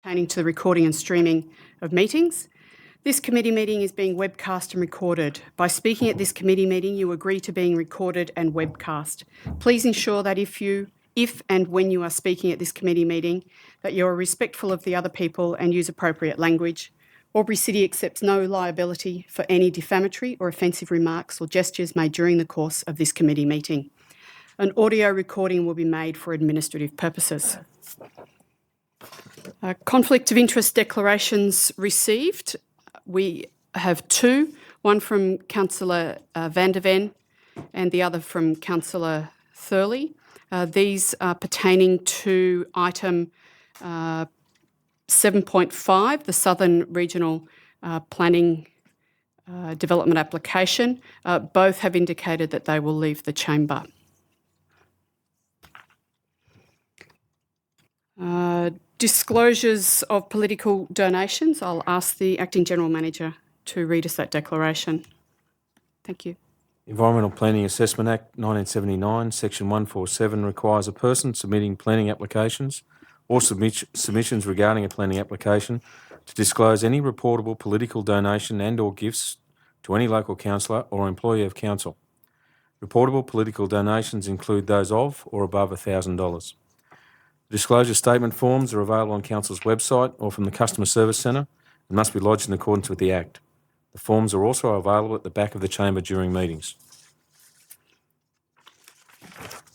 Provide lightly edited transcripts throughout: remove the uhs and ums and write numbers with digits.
pertaining to the recording and streaming of meetings. This committee meeting is being webcast and recorded. By speaking at this committee meeting, you agree to being recorded and webcast. Please ensure that if and when you are speaking at this committee meeting, that you are respectful of the other people and use appropriate language. AlburyCity accepts no liability for any defamatory or offensive remarks or gestures made during the course of this committee meeting. An audio recording will be made for administrative purposes. Conflict of interest declarations received. We have two, one from Councillor Van der Ven and the other from Councillor Thurley. These are pertaining to item 7.5, the Southern Regional Planning Development Application. Both have indicated that they will leave the chamber. Disclosures of political donations. I'll ask the Acting General Manager to read us that declaration. Thank you. Environmental Planning Assessment Act 1979, Section 147 requires a person submitting planning applications or submissions regarding a planning application to disclose any reportable political donation and or gifts to any local councillor or employee of council. Reportable political donations include those of or above $1,000. Disclosure statement forms are available on Council's website or from the Customer Service Centre and must be lodged in accordance with the Act. The forms are also available at the back of the chamber during meetings.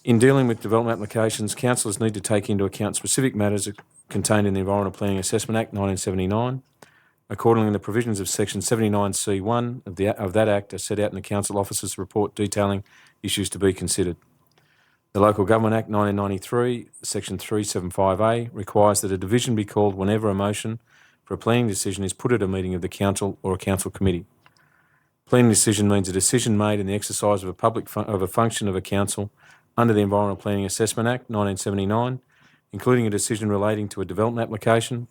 In dealing with development applications, councillors need to take into account specific matters contained in the Environmental Planning Assessment Act 1979. Accordingly, the provisions of Section 79C1 of that Act are set out in the Council Officer's report detailing issues to be considered. The Local Government Act 1993, Section 375A, requires that a division be called whenever a motion for a planning decision is put at a meeting of the council or a council committee. Planning decision means a decision made in the exercise of a function of a council under the Environmental Planning Assessment Act 1979, including a decision relating to a development application,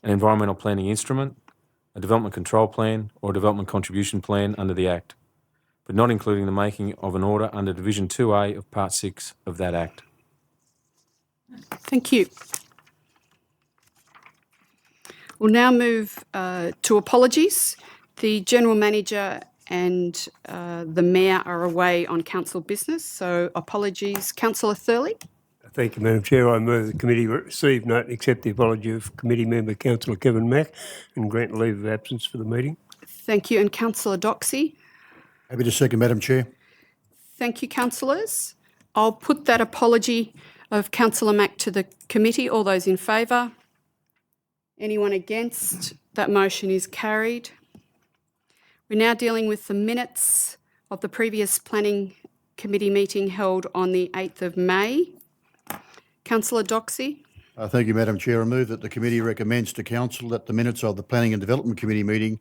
an environmental planning instrument, a development control plan or a development contribution plan under the Act, but not including the making of an order under Division 2A of Part 6 of that Act. Thank you. We'll now move to apologies. The General Manager and the Mayor are away on council business, so apologies. Councillor Thurley. Thank you, Madam Chair. I move the committee receive, note and accept the apology of Committee Member Councillor Kevin Mack and grant leave of absence for the meeting. Thank you. And Councillor Doxey. Happy to second, Madam Chair. Thank you, councillors. I'll put that apology of Councillor Mack to the committee. All those in favour? Anyone against? That motion is carried. We're now dealing with the minutes of the previous Planning Committee meeting held on the 8th of May. Councillor Doxey. Thank you, Madam Chair. I move that the committee recommends to Council that the minutes of the Planning and Development Committee meeting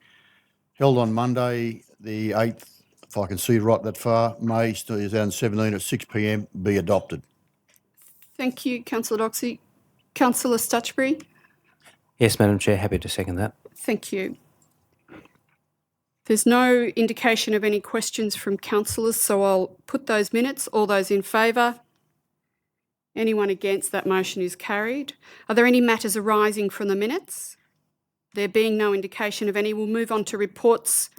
held on Monday, the 8th, if I can see right that far, May 2017 at 6 p.m. be adopted. Thank you, Councillor Doxey. Councillor Stutchbury. Yes, Madam Chair, happy to second that. Thank you. There's no indication of any questions from councillors, so I'll put those minutes. All those in favour? Anyone against? That motion is carried. Are there any matters arising from the minutes? There being no indication of any, we'll move on to reports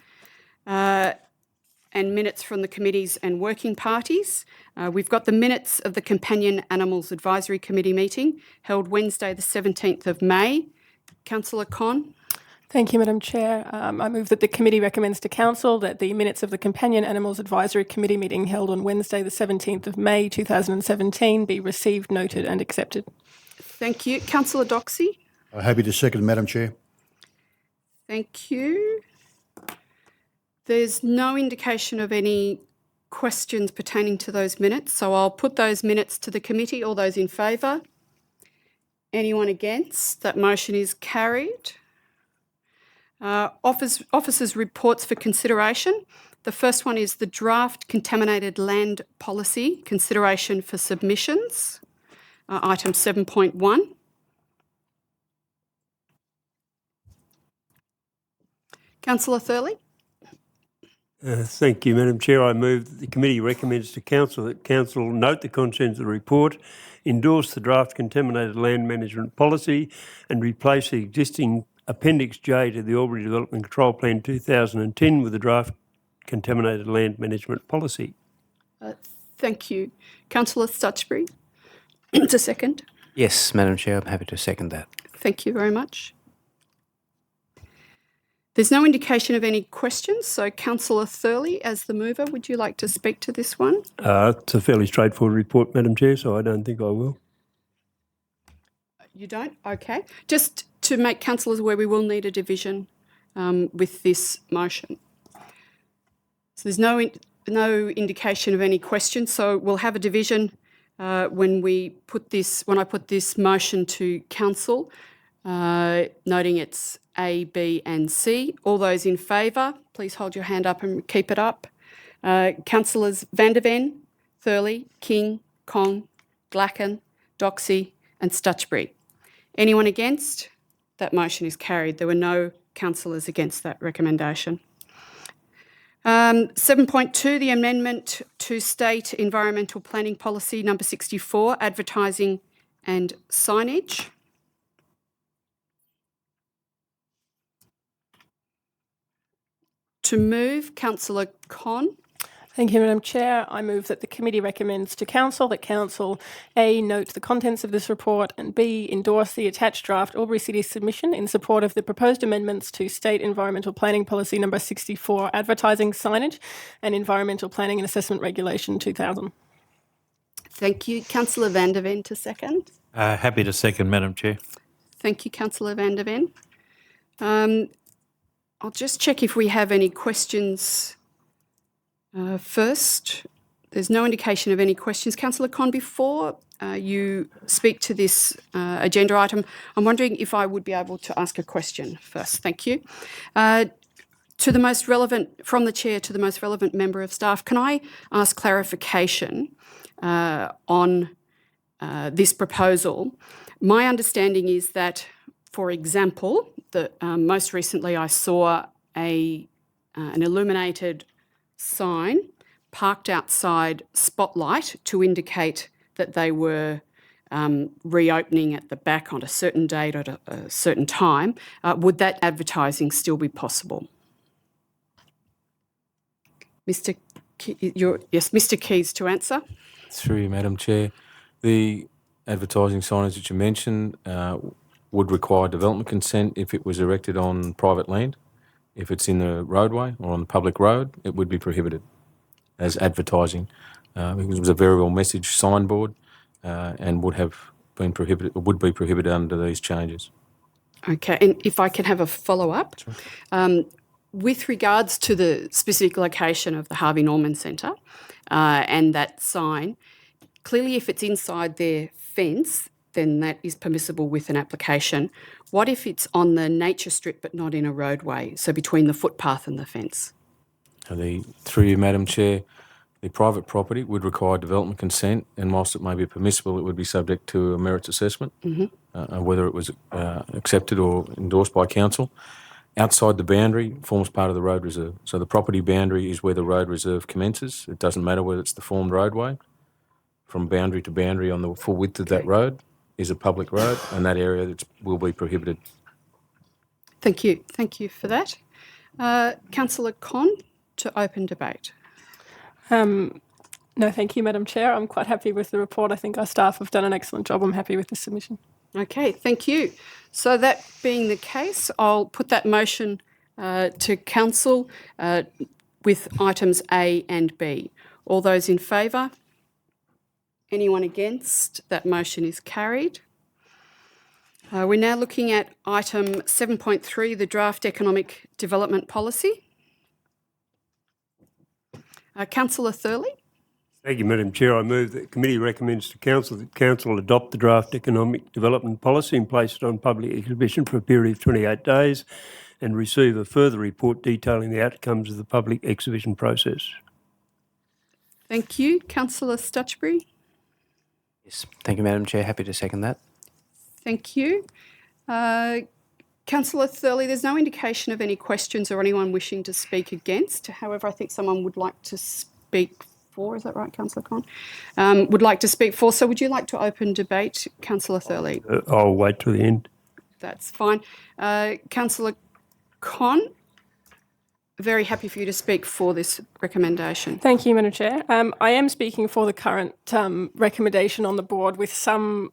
and minutes from the committees and working parties. We've got the minutes of the Companion Animals Advisory Committee meeting held Wednesday the 17th of May. Councillor Conn. Thank you, Madam Chair. I move that the committee recommends to Council that the minutes of the Companion Animals Advisory Committee meeting held on Wednesday the 17th of May 2017 be received, noted and accepted. Thank you. Councillor Doxey. Happy to second, Madam Chair. Thank you. There's no indication of any questions pertaining to those minutes, so I'll put those minutes to the committee. All those in favour? Anyone against? That motion is carried. Officers' reports for consideration. The first one is the draft contaminated land policy consideration for submissions, item 7.1. Councillor Thurley. Thank you, Madam Chair. I move that the committee recommends to council that council note the contents of the report, endorse the draft contaminated land management policy and replace the existing Appendix J to the Albury Development Control Plan 2010 with the draft contaminated land management policy. Thank you. Councillor Stutchbury, to second. Yes, Madam Chair, I'm happy to second that. Thank you very much. There's no indication of any questions, so Councillor Thurley, as the mover, would you like to speak to this one? It's a fairly straightforward report, Madam Chair, so I don't think I will. You don't? Okay. Just to make councillors aware, we will need a division with this motion. So there's no indication of any questions, so we'll have a division when I put this motion to council, noting it's A, B and C. All those in favour, please hold your hand up and keep it up. Councillors Van der Ven, Thurley, King, Kong, Glacken, Doxey and Stutchbury. Anyone against? That motion is carried. There were no councillors against that recommendation. 7.2, the amendment to State Environmental Planning Policy number 64, advertising and signage. To move, Councillor Con. Thank you, Madam Chair. I move that the committee recommends to council that council A, note the contents of this report and B, endorse the attached draft AlburyCity submission in support of the proposed amendments to State Environmental Planning Policy number 64, advertising, signage and Environmental Planning and Assessment Regulation 2000. Thank you. Councillor Van der Ven to second. Happy to second, Madam Chair. Thank you, Councillor Van der Ven. I'll just check if we have any questions first. There's no indication of any questions. Councillor Con, before you speak to this agenda item, I'm wondering if I would be able to ask a question first. Thank you. To the most relevant, from the chair to the most relevant member of staff, can I ask clarification on this proposal? My understanding is that, for example, most recently I saw an illuminated sign parked outside Spotlight to indicate that they were reopening at the back on a certain date at a certain time. Would that advertising still be possible? Mr. Keys to answer. Through you, Madam Chair. The advertising signage that you mentioned would require development consent if it was erected on private land. If it's in the roadway or on the public road, it would be prohibited as advertising. It was a variable message signboard and would be prohibited under these changes. Okay, and if I can have a follow-up. Sure. With regards to the specific location of the Harvey Norman Centre and that sign, clearly if it's inside their fence, then that is permissible with an application. What if it's on the nature strip but not in a roadway, so between the footpath and the fence? Through you, Madam Chair, the private property would require development consent, and whilst it may be permissible, it would be subject to a merits assessment, whether it was accepted or endorsed by council. Outside the boundary forms part of the road reserve. So the property boundary is where the road reserve commences. It doesn't matter whether it's the formed roadway. From boundary to boundary on the full width of that road is a public road, and that area will be prohibited. Thank you. Thank you for that. Councillor Con, to open debate. No, thank you, Madam Chair. I'm quite happy with the report. I think our staff have done an excellent job. I'm happy with the submission. Okay, thank you. So that being the case, I'll put that motion to council with items A and B. All those in favour? Anyone against? That motion is carried. We're now looking at item 7.3, the draft economic development policy. Councillor Thurley. Thank you, Madam Chair. I move that the committee recommends to council that council adopt the draft economic development policy and place it on public exhibition for a period of 28 days and receive a further report detailing the outcomes of the public exhibition process. Thank you. Councillor Stutchbury. Yes, thank you, Madam Chair. Happy to second that. Thank you. Councillor Thurley, there's no indication of any questions or anyone wishing to speak against. However, I think someone would like to speak for. Is that right, Councillor Con? Would like to speak for. So would you like to open debate, Councillor Thurley? I'll wait till the end. That's fine. Councillor Con, very happy for you to speak for this recommendation. Thank you, Madam Chair. I am speaking for the current recommendation on the board with some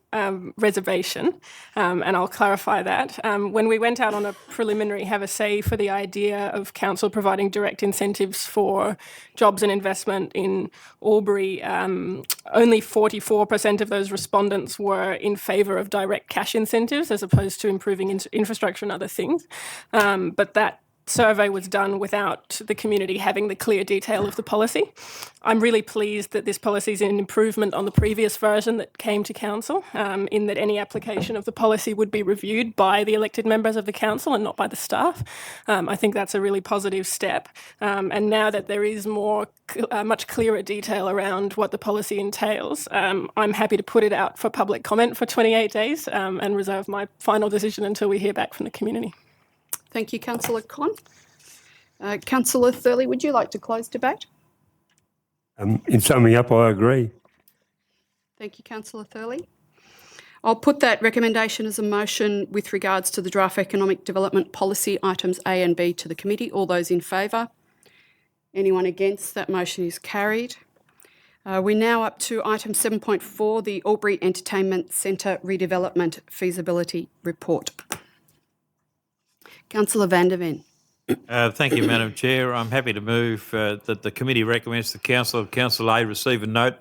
reservation, and I'll clarify that. When we went out on a preliminary have a say for the idea of council providing direct incentives for jobs and investment in Albury, only 44% of those respondents were in favour of direct cash incentives as opposed to improving infrastructure and other things. But that survey was done without the community having the clear detail of the policy. I'm really pleased that this policy is an improvement on the previous version that came to council, in that any application of the policy would be reviewed by the elected members of the council and not by the staff. I think that's a really positive step. And now that there is much clearer detail around what the policy entails, I'm happy to put it out for public comment for 28 days and reserve my final decision until we hear back from the community. Thank you, Councillor Con. Councillor Thurley, would you like to close debate? In summing up, I agree. Thank you, Councillor Thurley. I'll put that recommendation as a motion with regards to the draft economic development policy items A and B to the committee. All those in favour? Anyone against? That motion is carried. We're now up to item 7.4, the Albury Entertainment Centre Redevelopment Feasibility Report. Councillor van der Ven. Thank you, Madam Chair. I'm happy to move that the committee recommends to Council A receive and note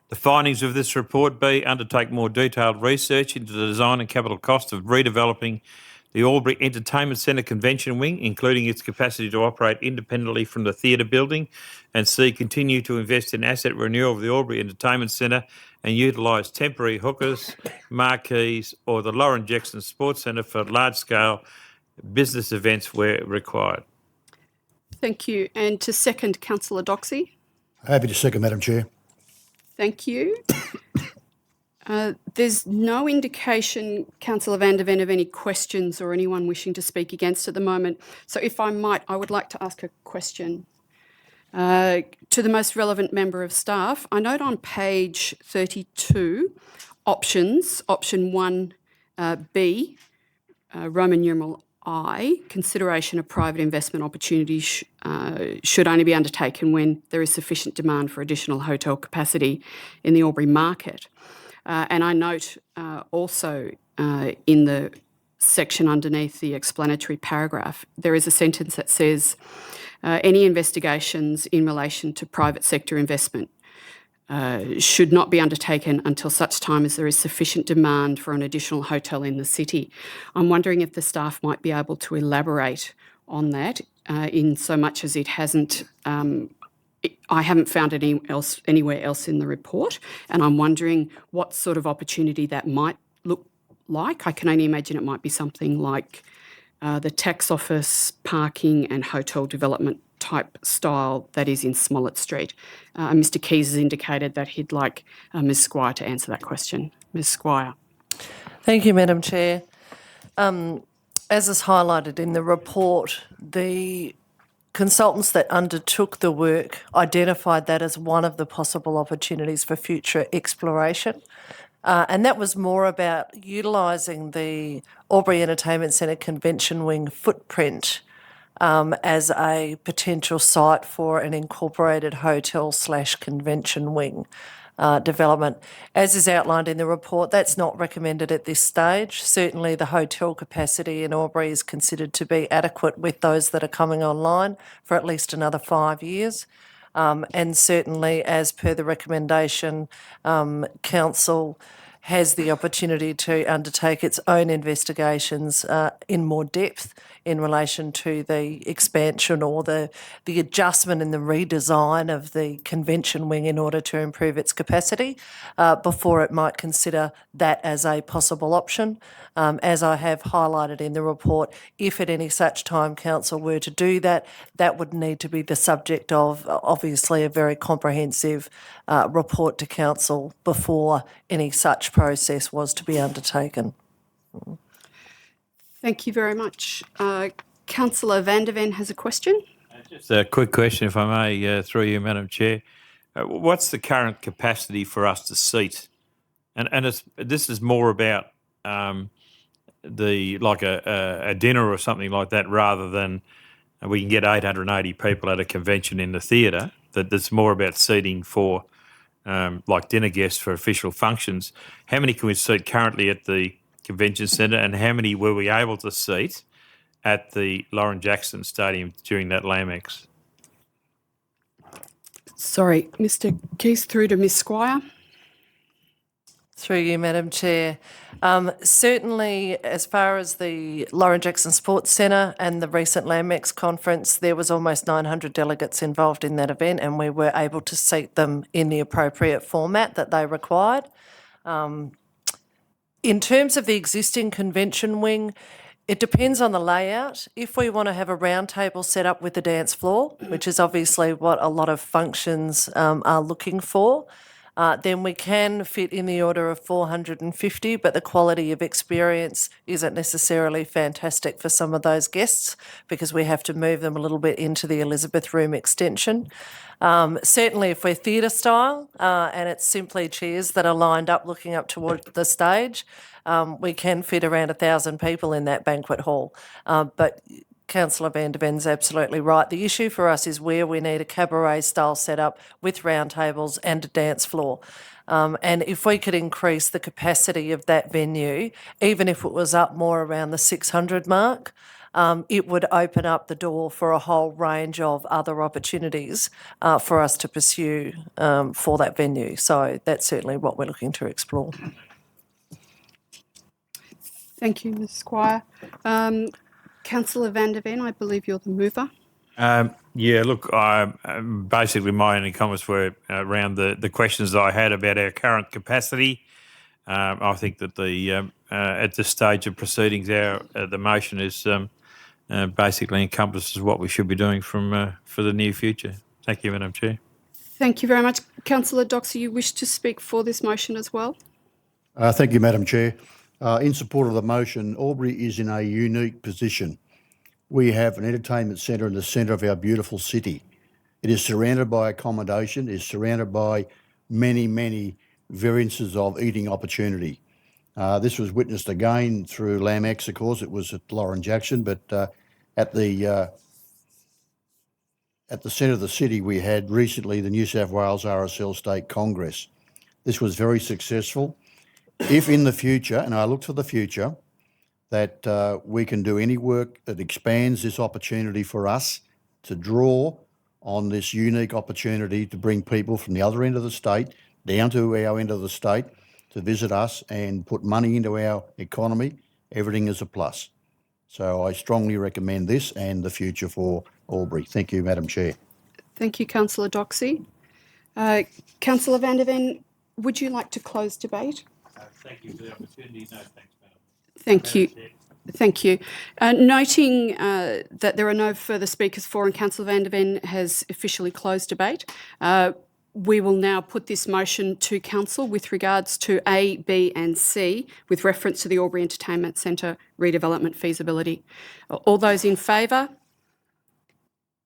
the findings of this report. B, undertake more detailed research into the design and capital cost of redeveloping the Albury Entertainment Centre Convention Wing, including its capacity to operate independently from the theatre building. And C, continue to invest in asset renewal of the Albury Entertainment Centre and utilise temporary hookers, marquees or the Lauren Jackson Sports Centre for large-scale business events where required. Thank you. And to second, Councillor Doxey. Happy to second, Madam Chair. Thank you. There's no indication, Councillor van der Ven, of any questions or anyone wishing to speak against at the moment. So if I might, I would like to ask a question to the most relevant member of staff. I note on page 32, options, option 1B, Roman numeral I, consideration of private investment opportunities should only be undertaken when there is sufficient demand for additional hotel capacity in the Albury market. And I note also in the section underneath the explanatory paragraph, there is a sentence that says, any investigations in relation to private sector investment should not be undertaken until such time as there is sufficient demand for an additional hotel in the city. I'm wondering if the staff might be able to elaborate on that in so much as it hasn't, I haven't found anywhere else in the report, and I'm wondering what sort of opportunity that might look like. I can only imagine it might be something like the tax office, parking and hotel development type style that is in Smollett Street. Mr Keys has indicated that he'd like Ms Squire to answer that question. Ms Squire. Thank you, Madam Chair. As is highlighted in the report, the consultants that undertook the work identified that as one of the possible opportunities for future exploration. And that was more about utilising the Albury Entertainment Centre Convention Wing footprint as a potential site for an incorporated hotel/convention wing development. As is outlined in the report, that's not recommended at this stage. Certainly the hotel capacity in Albury is considered to be adequate with those that are coming online for at least another 5 years. And certainly, as per the recommendation, Council has the opportunity to undertake its own investigations in more depth in relation to the expansion or the adjustment and the redesign of the convention wing in order to improve its capacity before it might consider that as a possible option. As I have highlighted in the report, if at any such time Council were to do that, that would need to be the subject of obviously a very comprehensive report to Council before any such process was to be undertaken. Thank you very much. Councillor Van der Ven has a question. Just a quick question, if I may, through you, Madam Chair. What's the current capacity for us to seat? And this is more about a dinner or something like that, rather than we can get 880 people at a convention in the theatre. That's more about seating for like dinner guests for official functions. How many can we seat currently at the convention centre, and how many were we able to seat at the Lauren Jackson Stadium during that LAMX? Sorry, Mr. Keys, through to Ms Squire. Through you, Madam Chair. Certainly, as far as the Lauren Jackson Sports Centre and the recent LAMX conference, there was almost 900 delegates involved in that event, and we were able to seat them in the appropriate format that they required. In terms of the existing convention wing, it depends on the layout. If we want to have a round table set up with the dance floor, which is obviously what a lot of functions are looking for, then we can fit in the order of 450, but the quality of experience isn't necessarily fantastic for some of those guests because we have to move them a little bit into the Elizabeth Room extension. Certainly if we're theatre style and it's simply chairs that are lined up looking up toward the stage, we can fit around 1,000 people in that banquet hall. But Councillor Van der Ven's absolutely right. The issue for us is where we need a cabaret style setup with round tables and a dance floor. And if we could increase the capacity of that venue, even if it was up more around the 600 mark, it would open up the door for a whole range of other opportunities for us to pursue for that venue. So that's certainly what we're looking to explore. Thank you, Ms Squire. Councillor Van der Ven, I believe you're the mover. Yeah, look, basically my only comments were around the questions that I had about our current capacity. I think that at this stage of proceedings, the motion is basically encompasses what we should be doing for the near future. Thank you, Madam Chair. Thank you very much. Councillor Doxey, you wish to speak for this motion as well? Thank you, Madam Chair. In support of the motion, Albury is in a unique position. We have an entertainment centre in the centre of our beautiful city. It is surrounded by accommodation, it is surrounded by many, many variances of eating opportunity. This was witnessed again through LAMX, of course. It was at Lauren Jackson, but at the centre of the city, we had recently the New South Wales RSL State Congress. This was very successful. If in the future, and I look to the future, that we can do any work that expands this opportunity for us to draw on this unique opportunity to bring people from the other end of the state down to our end of the state to visit us and put money into our economy, everything is a plus. So I strongly recommend this and the future for Albury. Thank you, Madam Chair. Thank you, Councillor Doxey. Councillor Van der Ven, would you like to close debate? Thank you for the opportunity. No, thanks, Madam. Thank you. Thank you. Noting that there are no further speakers for and Councillor Van der Ven has officially closed debate, we will now put this motion to Council with regards to A, B and C with reference to the Albury Entertainment Centre redevelopment feasibility. All those in favour?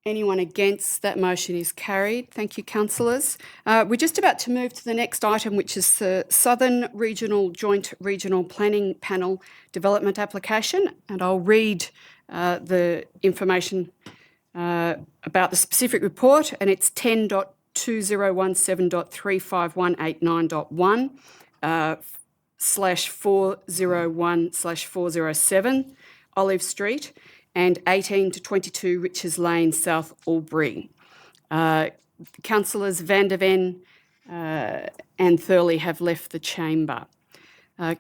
Anyone against? That motion is carried. Thank you, councillors. We're just about to move to the next item, which is the Southern Regional Joint Regional Planning Panel Development Application, and I'll read the information about the specific report, and it's 10.2017.35189.1/401/407 Olive Street, and 18 to 22 Riches Lane, South Albury. Councillors Van der Ven and Thurley have left the chamber.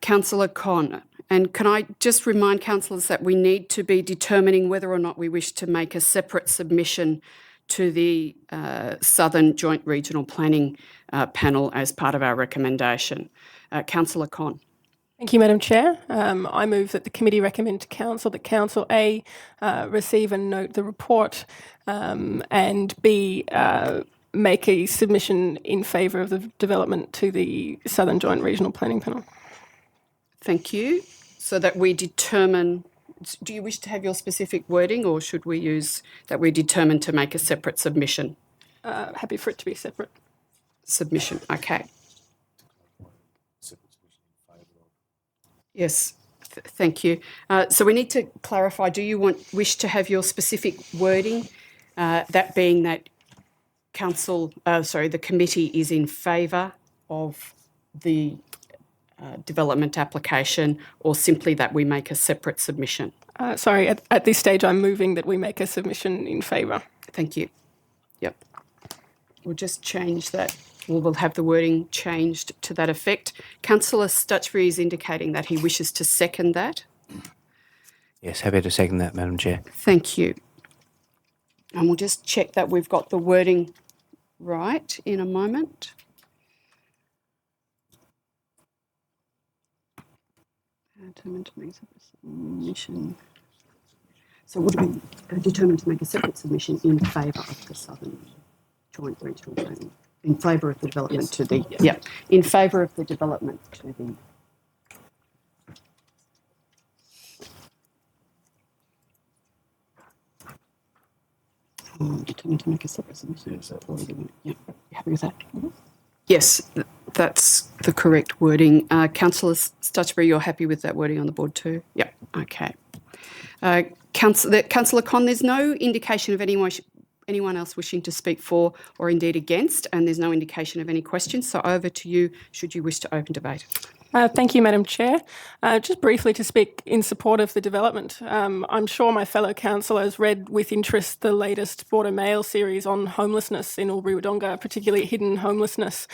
Councillor Con, and can I just remind councillors that we need to be determining whether or not we wish to make a separate submission to the Southern Joint Regional Planning Panel as part of our recommendation. Councillor Con. Thank you, Madam Chair. I move that the committee recommend to Council that Council A, receive and note the report, and B, make a submission in favour of the development to the Southern Joint Regional Planning Panel. Thank you. So that we determine do you wish to have your specific wording, or should we use that we're determined to make a separate submission? Happy for it to be separate. Submission, okay. Yes, thank you. So we need to clarify, do you wish to have your specific wording, that being that the committee is in favour of the development application, or simply that we make a separate submission? At this stage, I'm moving that we make a submission in favour. Thank you. Yep. We'll just change that. We'll have the wording changed to that effect. Councillor Stutchbury is indicating that he wishes to second that. Yes, happy to second that, Madam Chair. Thank you. And we'll just check that we've got the wording right in a moment. Determined to make a separate submission. So would it be determined to make a separate submission in favour of the Southern Joint Regional Planning? In favour of the development to the... Yeah, in favour of the development to the... Determined to make a separate submission. Yeah, you happy with that? Mm-hmm. Yes, that's the correct wording. Councillor Stutchbury, you're happy with that wording on the board too? Yep, okay. Councillor Con, there's no indication of anyone else wishing to speak for or indeed against, and there's no indication of any questions. So over to you, should you wish to open debate. Thank you, Madam Chair. Just briefly to speak in support of the development. I'm sure my fellow councillors read with interest the latest Border Mail series on homelessness in Albury-Wodonga, particularly hidden homelessness,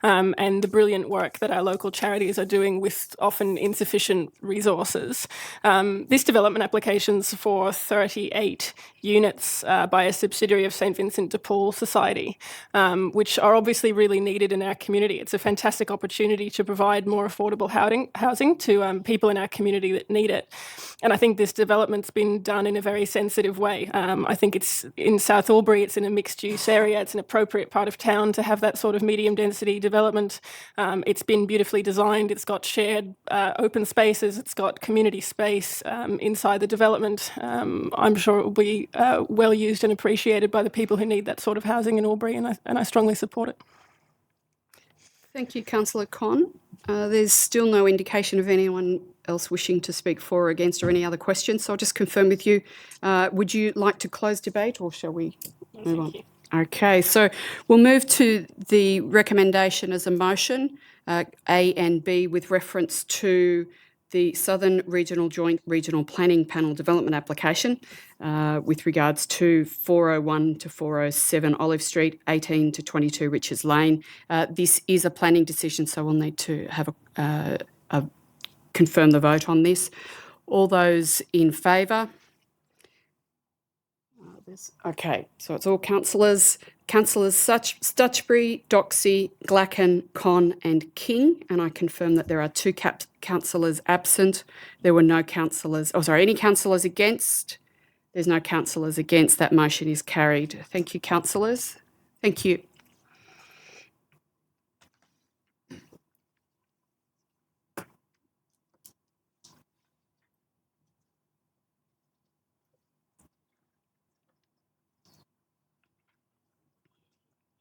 and the brilliant work that our local charities are doing with often insufficient resources. This development application's for 38 units by a subsidiary of St Vincent de Paul Society, which are obviously really needed in our community. It's a fantastic opportunity to provide more affordable housing to people in our community that need it. And I think this development's been done in a very sensitive way. I think it's in South Albury, it's in a mixed-use area, it's an appropriate part of town to have that sort of medium-density development. It's been beautifully designed, it's got shared open spaces, it's got community space inside the development. I'm sure it will be well used and appreciated by the people who need that sort of housing in Albury, and I strongly support it. Thank you, Councillor Con. There's still no indication of anyone else wishing to speak for or against or any other questions, so I'll just confirm with you. Would you like to close debate, or shall we move on? Okay, so we'll move to the recommendation as a motion, A and B, with reference to the Southern Regional Joint Regional Planning Panel Development Application with regards to 401 to 407 Olive Street, 18 to 22 Richards Lane. This is a planning decision, so we'll need to have confirm the vote on this. All those in favour? Okay, so it's all councillors. Councillors Stutchbury, Doxey, Glacken, Con and King, and I confirm that there are two councillors absent. There were no councillors, any councillors against? There's no councillors against. That motion is carried. Thank you, councillors. Thank you.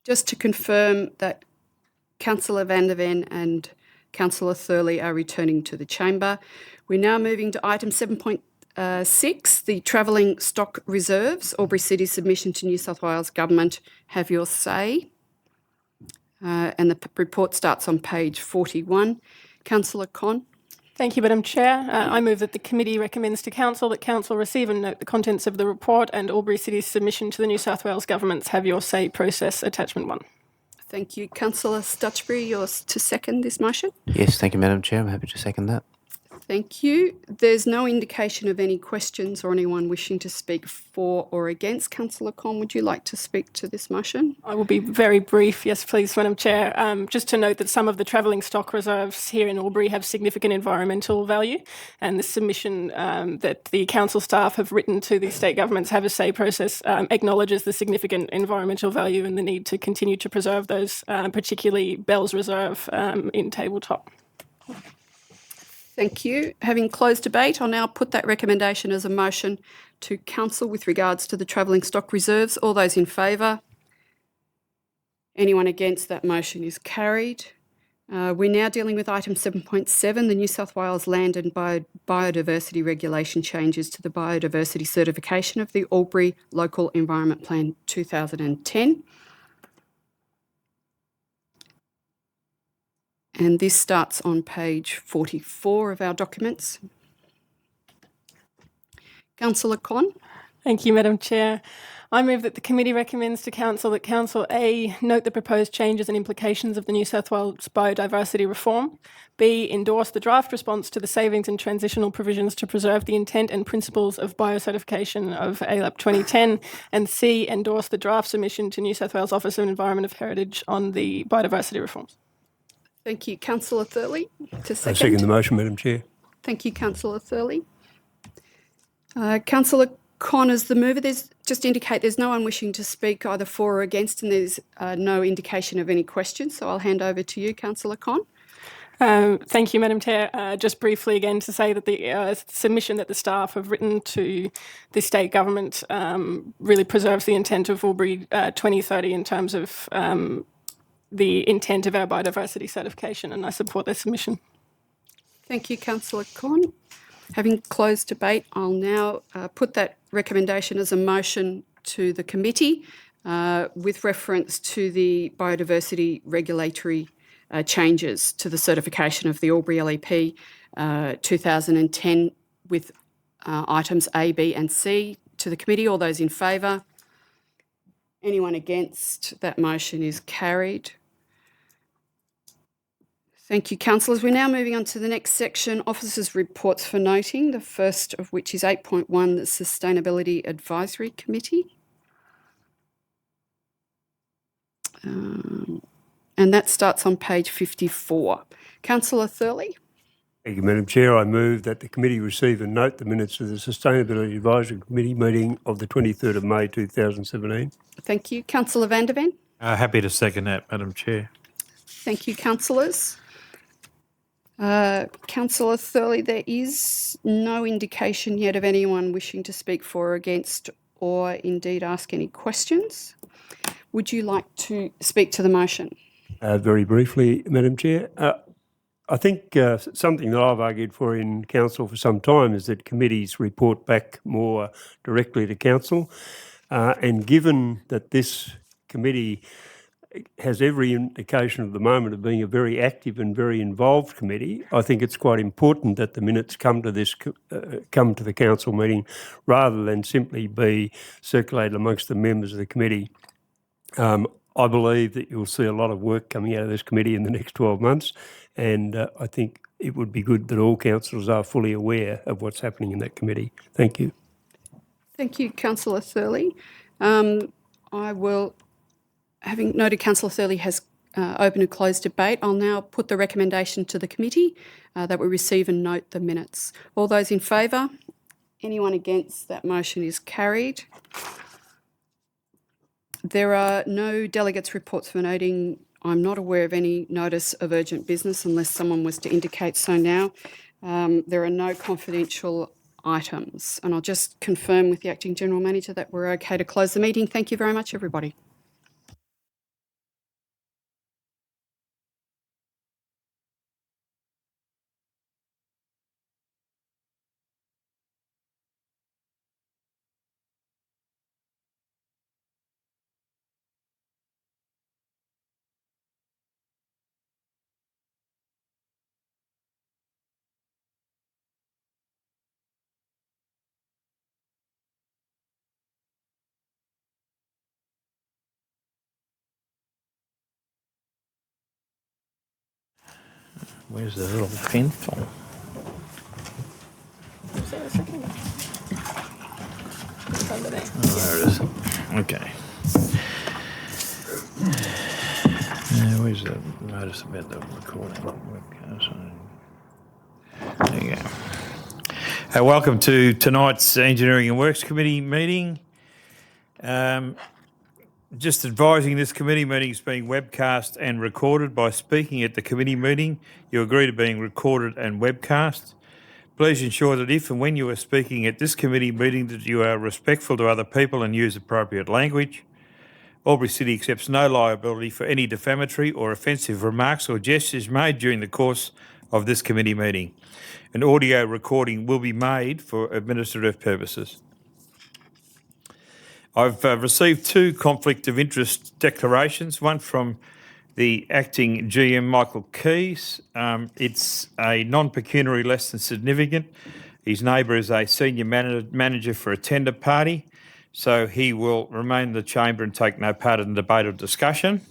Just to confirm that Councillor Van der Ven and Councillor Thurley are returning to the chamber. We're now moving to item 7.6, the travelling stock reserves, AlburyCity submission to New South Wales Government. Have your say. And the report starts on page 41. Councillor Con. Thank you, Madam Chair. I move that the committee recommends to Council that Council receive and note the contents of the report and AlburyCity's submission to the New South Wales Government's Have Your Say process, attachment 1. Thank you. Councillor Stutchbury, yours to second this motion? Yes, thank you, Madam Chair. I'm happy to second that. Thank you. There's no indication of any questions or anyone wishing to speak for or against. Councillor Con, would you like to speak to this motion? I will be very brief. Yes, please, Madam Chair. Just to note that some of the travelling stock reserves here in Albury have significant environmental value, and the submission that the council staff have written to the state government's Have a Say process acknowledges the significant environmental value and the need to continue to preserve those, particularly Bell's Reserve in Tabletop. Thank you. Having closed debate, I'll now put that recommendation as a motion to council with regards to the travelling stock reserves. All those in favour? Anyone against? That motion is carried. We're now dealing with item 7.7, the New South Wales Land and Biodiversity Regulation changes to the biodiversity certification of the Albury Local Environment Plan 2010. And this starts on page 44 of our documents. Councillor Con. Thank you, Madam Chair. I move that the committee recommends to Council that Council A, note the proposed changes and implications of the New South Wales biodiversity reform, B, endorse the draft response to the savings and transitional provisions to preserve the intent and principles of biocertification of ALAP 2010, and C, endorse the draft submission to New South Wales Office of Environment of Heritage on the biodiversity reforms. Thank you. Councillor Thurley to second. I second the motion, Madam Chair. Thank you, Councillor Thurley. Councillor Con, as the mover, just indicate there's no one wishing to speak either for or against, and there's no indication of any questions. So I'll hand over to you, Councillor Con. Thank you, Madam Chair. Just briefly again to say that the submission that the staff have written to the state government really preserves the intent of Albury 2030 in terms of the intent of our biodiversity certification, and I support their submission. Thank you, Councillor Con. Having closed debate, I'll now put that recommendation as a motion to the committee with reference to the biodiversity regulatory changes to the certification of the Albury LEP 2010 with items A, B and C to the committee. All those in favour? Anyone against? That motion is carried. Thank you, councillors. We're now moving on to the next section, officers' reports for noting, the first of which is 8.1, the Sustainability Advisory Committee. And that starts on page 54. Councillor Thurley. Thank you, Madam Chair. I move that the committee receive and note the minutes of the Sustainability Advisory Committee meeting of the 23rd of May 2017. Thank you. Councillor Van der Ven. Happy to second that, Madam Chair. Thank you, councillors. Councillor Thurley, there is no indication yet of anyone wishing to speak for or against or indeed ask any questions. Would you like to speak to the motion? Very briefly, Madam Chair. I think something that I've argued for in Council for some time is that committees report back more directly to Council. And given that this committee has every indication at the moment of being a very active and very involved committee, I think it's quite important that the minutes come to the council meeting rather than simply be circulated amongst the members of the committee. I believe that you'll see a lot of work coming out of this committee in the next 12 months, and I think it would be good that all councillors are fully aware of what's happening in that committee. Thank you. Thank you, Councillor Thurley. I will, having noted Councillor Thurley has opened and closed debate, I'll now put the recommendation to the committee that we receive and note the minutes. All those in favour? Anyone against? That motion is carried. There are no delegates' reports for noting. I'm not aware of any notice of urgent business unless someone was to indicate so now. There are no confidential items. And I'll just confirm with the Acting General Manager that we're okay to close the meeting. Thank you very much, everybody. Where's the little pencil? Is there a second? It's over there. Oh, there it is. Okay. Where's the notice about the recording webcast? There you go. Welcome to tonight's Engineering and Works Committee meeting. Just advising this committee meeting is being webcast and recorded. By speaking at the committee meeting, you agree to being recorded and webcast. Please ensure that if and when you are speaking at this committee meeting that you are respectful to other people and use appropriate language. Albury City accepts no liability for any defamatory or offensive remarks or gestures made during the course of this committee meeting. An audio recording will be made for administrative purposes. I've received 2 conflict of interest declarations, one from the acting GM, Michael Keys. It's a non-pecuniary less than significant. His neighbour is a senior manager for a tender party, so he will remain in the chamber and take no part in the debate or discussion.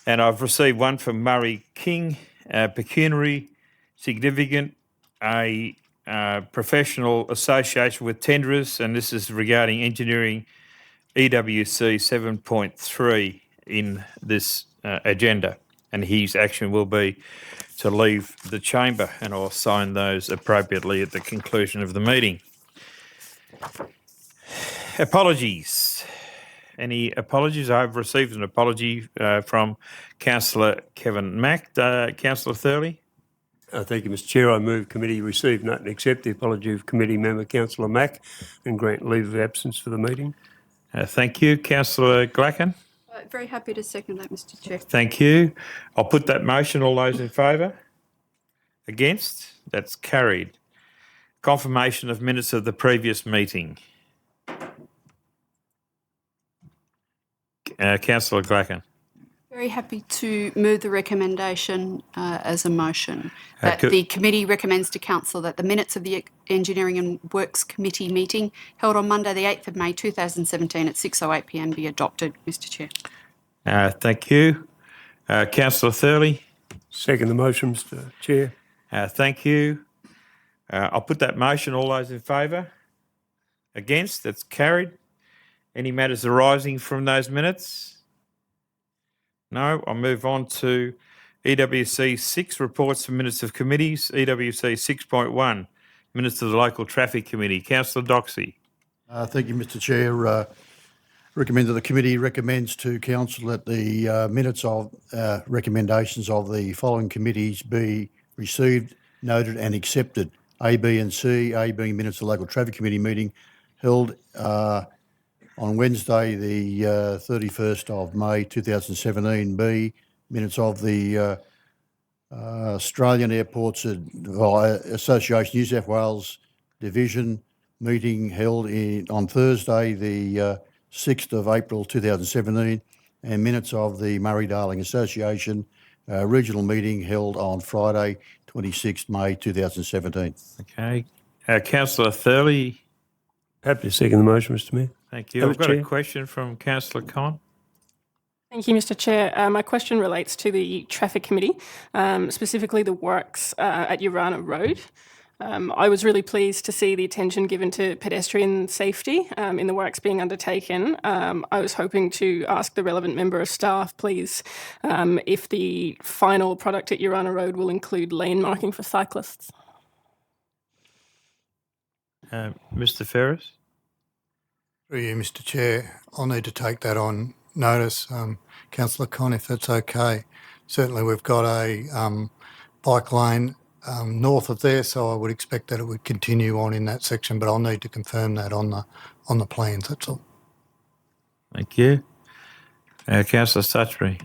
And I've received one from Murray King, pecuniary significant, a professional association with tenderers, and this is regarding engineering EWC 7.3 in this agenda, and his action will be to leave the chamber, and I'll sign those appropriately at the conclusion of the meeting. Apologies. Any apologies? I've received an apology from Councillor Kevin Mack. Councillor Thurley? Thank you, Mr Chair. I move committee receive, note and accept the apology of committee member Councillor Mack and grant leave of absence for the meeting. Thank you. Councillor Glacken? Very happy to second that, Mr Chair. Thank you. I'll put that motion. All those in favour? Against? That's carried. Confirmation of minutes of the previous meeting. Councillor Glacken. Very happy to move the recommendation as a motion that the committee recommends to council that the minutes of the Engineering and Works Committee meeting held on Monday the 8th of May 2017 at 6:08 p.m. be adopted, Mr Chair. Thank you. Councillor Thurley. Second the motion, Mr Chair. Thank you. I'll put that motion. All those in favour? Against? That's carried. Any matters arising from those minutes? No. I'll move on to EWC 6, reports for minutes of committees. EWC 6.1, minutes of the Local Traffic Committee. Councillor Doxey. Thank you, Mr Chair. Recommend that the committee recommends to council that the minutes of recommendations of the following committees be received, noted and accepted. A, B and C. A being minutes of the Local Traffic Committee meeting held on Wednesday the 31st of May 2017. B, minutes of the Australian Airports Association New South Wales Division meeting held on Thursday the 6th of April 2017, and minutes of the Murray-Darling Association regional meeting held on Friday 26th May 2017. Okay. Councillor Thurley. Happy to second the motion, Mr Mayor. Thank you. I've got a question from Councillor Con. Thank you, Mr Chair. My question relates to the Traffic Committee, specifically the works at Urana Road. I was really pleased to see the attention given to pedestrian safety in the works being undertaken. I was hoping to ask the relevant member of staff, please, if the final product at Urana Road will include lane marking for cyclists. Mr Ferris? Through you, Mr Chair, I'll need to take that on notice. Councillor Con, if that's okay. Certainly we've got a bike lane north of there, so I would expect that it would continue on in that section, but I'll need to confirm that on the plans, that's all. Thank you. Councillor Stutchbury,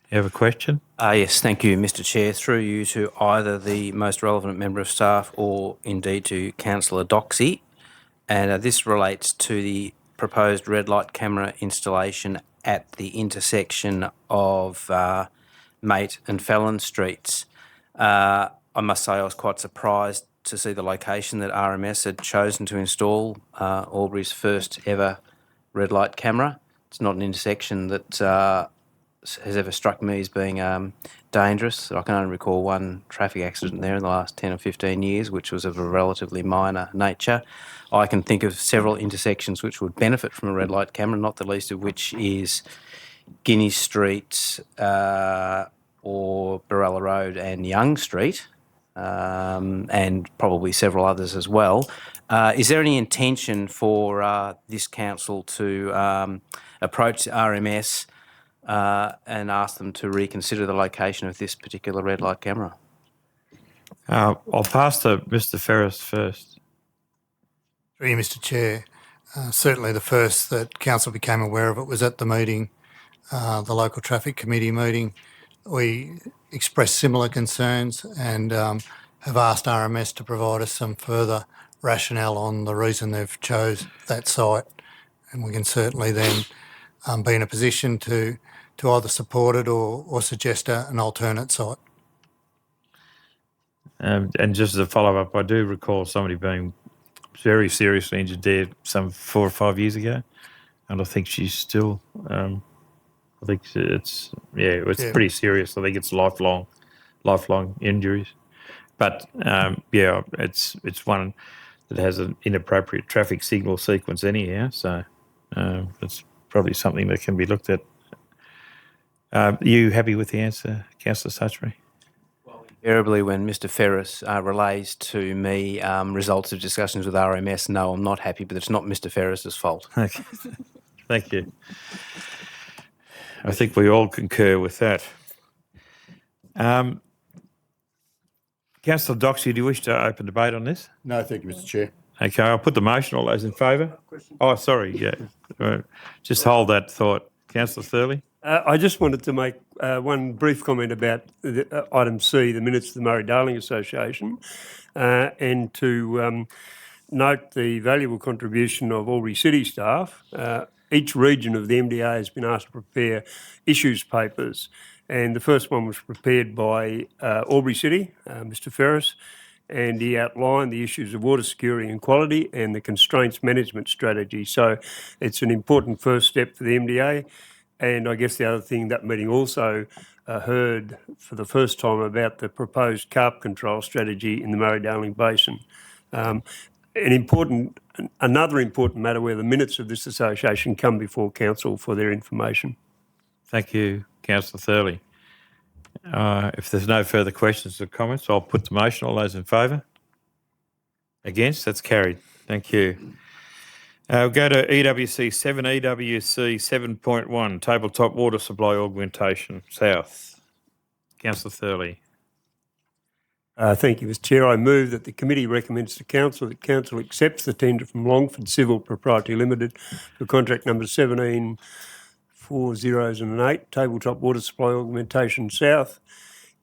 you have a question? Yes, thank you, Mr Chair. Through you to either the most relevant member of staff or indeed to Councillor Doxey. And this relates to the proposed red light camera installation at the intersection of Mate and Fallon Streets. I must say I was quite surprised to see the location that RMS had chosen to install Albury's first ever red light camera. It's not an intersection that has ever struck me as being dangerous. I can only recall one traffic accident there in the last 10 or 15 years, which was of a relatively minor nature. I can think of several intersections which would benefit from a red light camera, not the least of which is Guinea Street or Barella Road and Young Street, and probably several others as well. Is there any intention for this council to approach RMS and ask them to reconsider the location of this particular red light camera? I'll pass to Mr Ferris first. Through you, Mr Chair. Certainly the first that council became aware of it was at the meeting, the local traffic committee meeting. We expressed similar concerns and have asked RMS to provide us some further rationale on the reason they've chose that site. And we can certainly then be in a position to either support it or suggest an alternate site. And just as a follow-up, I do recall somebody being very seriously injured there some 4 or 5 years ago, and I think she's still. I think it's pretty serious. I think it's lifelong injuries. But it's one that has an inappropriate traffic signal sequence anyhow. So it's probably something that can be looked at. Are you happy with the answer, Councillor Sutchbury? Invariably, when Mr Ferris relays to me results of discussions with RMS, no, I'm not happy, but it's not Mr Ferris's fault. Okay. Thank you. I think we all concur with that. Councillor Doxey, do you wish to open debate on this? No, thank you, Mr Chair. Okay, I'll put the motion. All those in favour? Oh, sorry, yeah. Just hold that thought. Councillor Thurley? I just wanted to make one brief comment about item C, the minutes of the Murray-Darling Association, and to note the valuable contribution of AlburyCity staff. Each region of the MDA has been asked to prepare issues papers, and the first one was prepared by AlburyCity, Mr Ferris, and he outlined the issues of water security and quality and the constraints management strategy. So it's an important first step for the MDA. And I guess the other thing, that meeting also heard for the first time about the proposed carp control strategy in the Murray-Darling Basin. Another important matter where the minutes of this association come before council for their information. Thank you, Councillor Thurley. If there's no further questions or comments, I'll put the motion. All those in favour? Against? That's carried. Thank you. We'll go to EWC 7, EWC 7.1, tabletop water supply augmentation, south. Councillor Thurley. Thank you, Mr Chair. I move that the committee recommends to council that council accepts the tender from Longford Civil Proprietary Limited for contract number 174008, tabletop water supply augmentation south,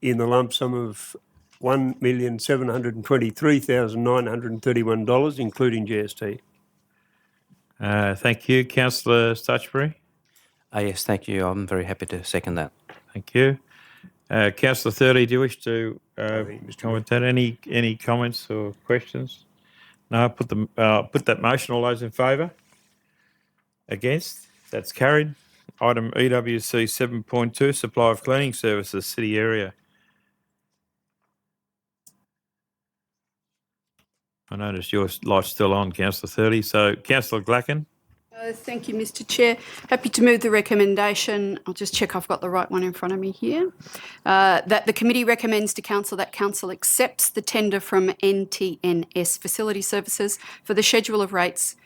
in the lump sum of $1,723,931, including GST. Thank you. Councillor Stutchbury? Yes, thank you. I'm very happy to second that. Thank you. Councillor Thurley, do you wish to comment that? Any comments or questions? No, I'll put that motion. All those in favour? Against? That's carried. Item EWC 7.2, supply of cleaning services, city area. I notice your light's still on, Councillor Thurley. So, Councillor Glacken. Thank you, Mr Chair. Happy to move the recommendation. I'll just check I've got the right one in front of me here. That the committee recommends to council that council accepts the tender from NTNS Facility Services for the schedule of rates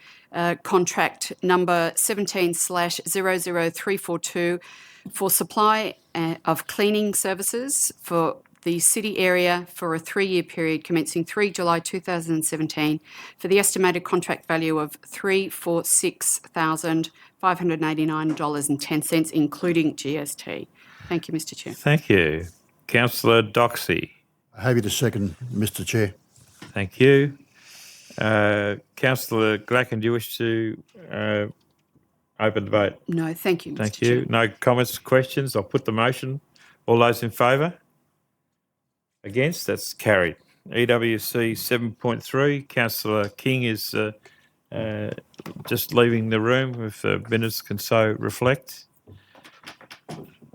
contract number 17/00342 for supply of cleaning services for the city area for a 3-year period commencing 3 July 2017 for the estimated contract value of $346,589.10, including GST. Thank you, Mr Chair. Thank you. Councillor Doxey. Happy to second, Mr Chair. Thank you. Councillor Glacken, do you wish to open debate? No, thank you, Mr Thank Chair. you. No comments, questions? I'll put the motion. All those in favour? Against? That's carried. EWC 7.3, Councillor King is just leaving the room, if minutes can so reflect.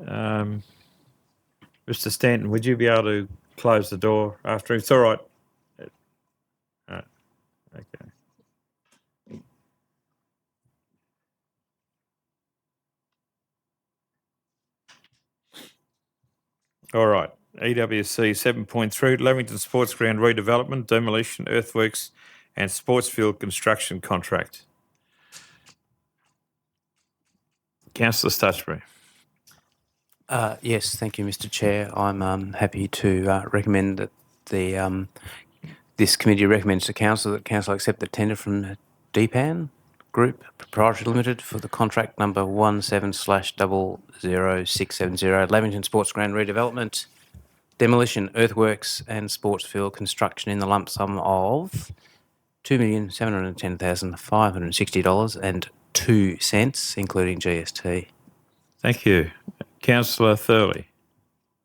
Mr Stanton, would you be able to close the door after him? It's all right. Okay. All right. EWC 7.3, Leamington Sports Ground redevelopment, demolition, earthworks and sports field construction contract. Councillor Stutchbury. Yes, thank you, Mr Chair. I'm happy to recommend that this committee recommends to council that council accept the tender from DPAN Group Proprietary Limited for the contract number 17/00670 Lavington Sports Ground redevelopment, demolition, earthworks and sports field construction in the lump sum of $2,710,560.02, including GST. Thank you. Councillor Thurley.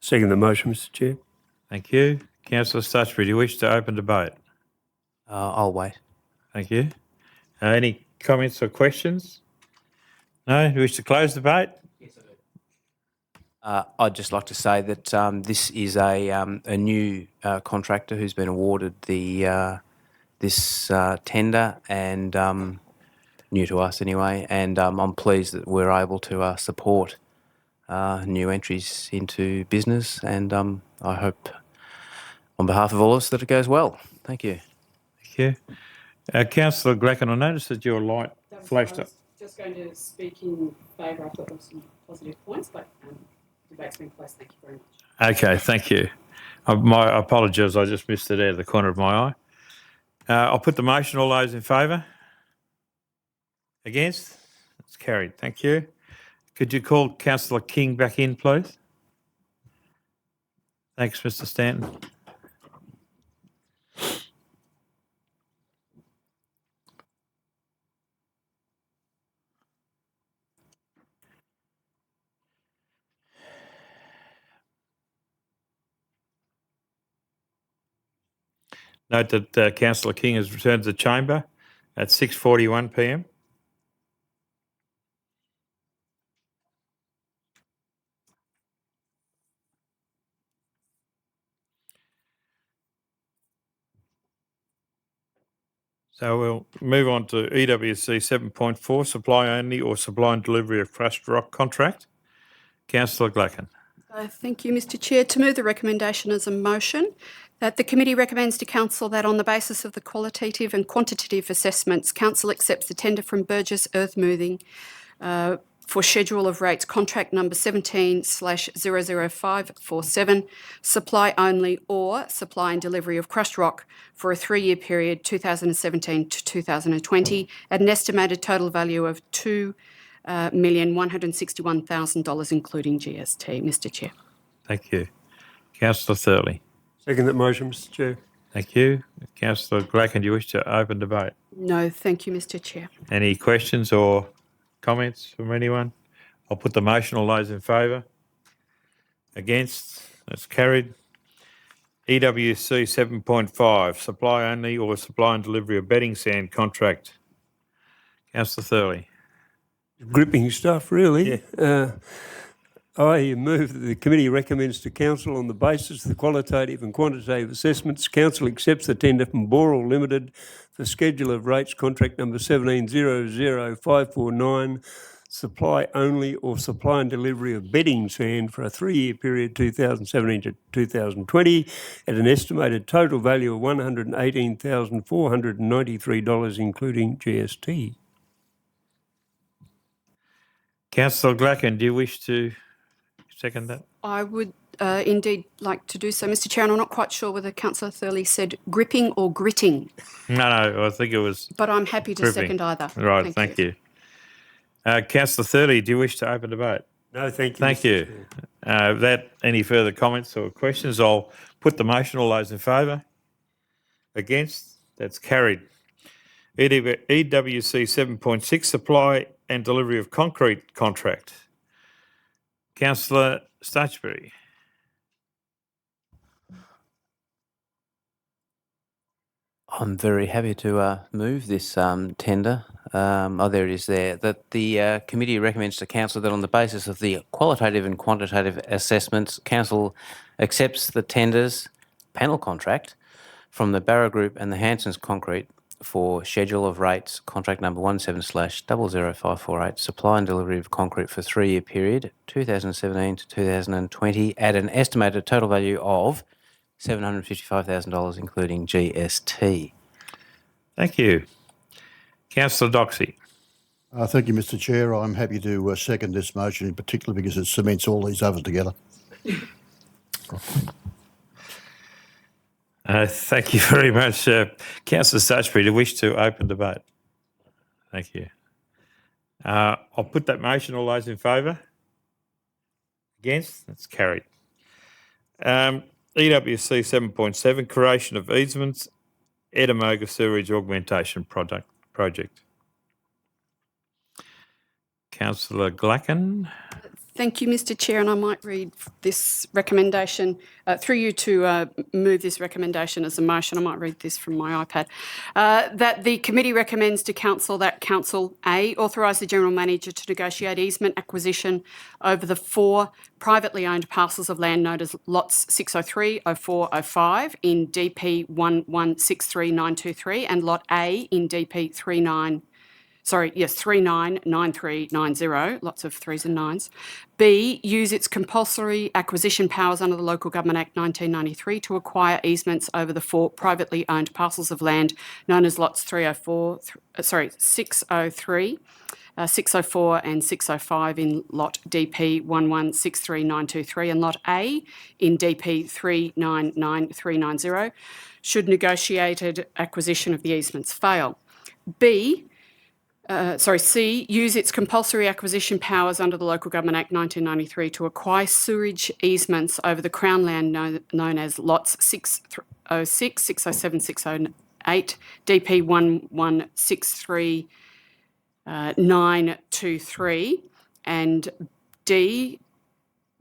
Second the motion, Mr Chair. Thank you. Councillor Stutchbury, do you wish to open debate? I'll wait. Thank you. Any comments or questions? No? Do you wish to close debate? I'd just like to say that this is a new contractor who's been awarded this tender, and new to us anyway, and I'm pleased that we're able to support new entries into business, and I hope on behalf of all of us that it goes well. Thank you. Thank you. Councillor Glacken, I noticed that your light flashed up. Just going to speak in favour. I thought there were some positive points, but debate's been closed. Thank you very much. Okay, thank you. My apologies, I just missed it out of the corner of my eye. I'll put the motion. All those in favour? Against? It's carried. Thank you. Could you call Councillor King back in, please? Thanks, Mr Stanton. Note that Councillor King has returned to the chamber at 6:41 p.m. So we'll move on to EWC 7.4, supply only or supply and delivery of crushed rock contract. Councillor Glacken. Thank you, Mr Chair. To move the recommendation as a motion, that the committee recommends to council that on the basis of the qualitative and quantitative assessments, council accepts the tender from Burgess Earth Moving for schedule of rates contract number 17/00547, supply only or supply and delivery of crushed rock for a 3-year period, 2017 to 2020, at an estimated total value of $2,161,000, including GST. Mr Chair. Thank you. Councillor Thurley. Second that motion, Mr Chair. Thank you. Councillor Glacken, do you wish to open debate? No, thank you, Mr Chair. Any questions or comments from anyone? I'll put the motion. All those in favour? Against? That's carried. EWC 7.5, supply only or supply and delivery of bedding sand contract. Councillor Thurley. Gripping stuff, really. Yeah. I move that the committee recommends to council on the basis of the qualitative and quantitative assessments, council accepts the tender from Boral Limited for schedule of rates contract number 17/00549, supply only or supply and delivery of bedding sand for a 3-year period, 2017 to 2020, at an estimated total value of $118,493, including GST. Councillor Glacken, do you wish to second that? I would indeed like to do so, Mr Chair, and I'm not quite sure whether Councillor Thurley said gripping or gritting. No, I think it was. But I'm happy to gripping. second either. Right, thank you. Councillor Thurley, do you wish to open debate? No, thank you. Thank you. Any further comments or questions? I'll put the motion. All those in favour? Against? That's carried. EWC 7.6, supply and delivery of concrete contract. Councillor Stutchbury. I'm very happy to move this tender. There it is there. That the committee recommends to council that on the basis of the qualitative and quantitative assessments, council accepts the tenders panel contract from the Barrow Group and the Hanson's Concrete for schedule of rates contract number 17/00548, supply and delivery of concrete for 3-year period, 2017 to 2020, at an estimated total value of $755,000, including GST. Thank you. Councillor Doxey. Thank you, Mr Chair. I'm happy to second this motion, in particular because it cements all these others together. Thank you very much. Councillor Sutchbury, do you wish to open debate? Thank you. I'll put that motion. All those in favour? Against? That's carried. EWC 7.7, creation of easements, Edamoga Sewerage Augmentation Project. Councillor Glacken. Thank you, Mr. Chair, and I might read this recommendation through you to move this recommendation as a motion. I might read this from my iPad. That the committee recommends to Council that Council A, authorise the General Manager to negotiate easement acquisition over the 4 privately owned parcels of land known as lots 603, 04, 05 in DP 1163923 and lot A in DP 399390, lots of 3s and 9s. B, use its compulsory acquisition powers under the Local Government Act 1993 to acquire easements over the 4 privately owned parcels of land known as lots 603, 604 and 605 in lot DP 1163923 and lot A in DP 399390 should negotiated acquisition of the easements fail. C, use its compulsory acquisition powers under the Local Government Act 1993 to acquire sewerage easements over the Crown land known as lots 606, 607, 608, DP 1163923, and D,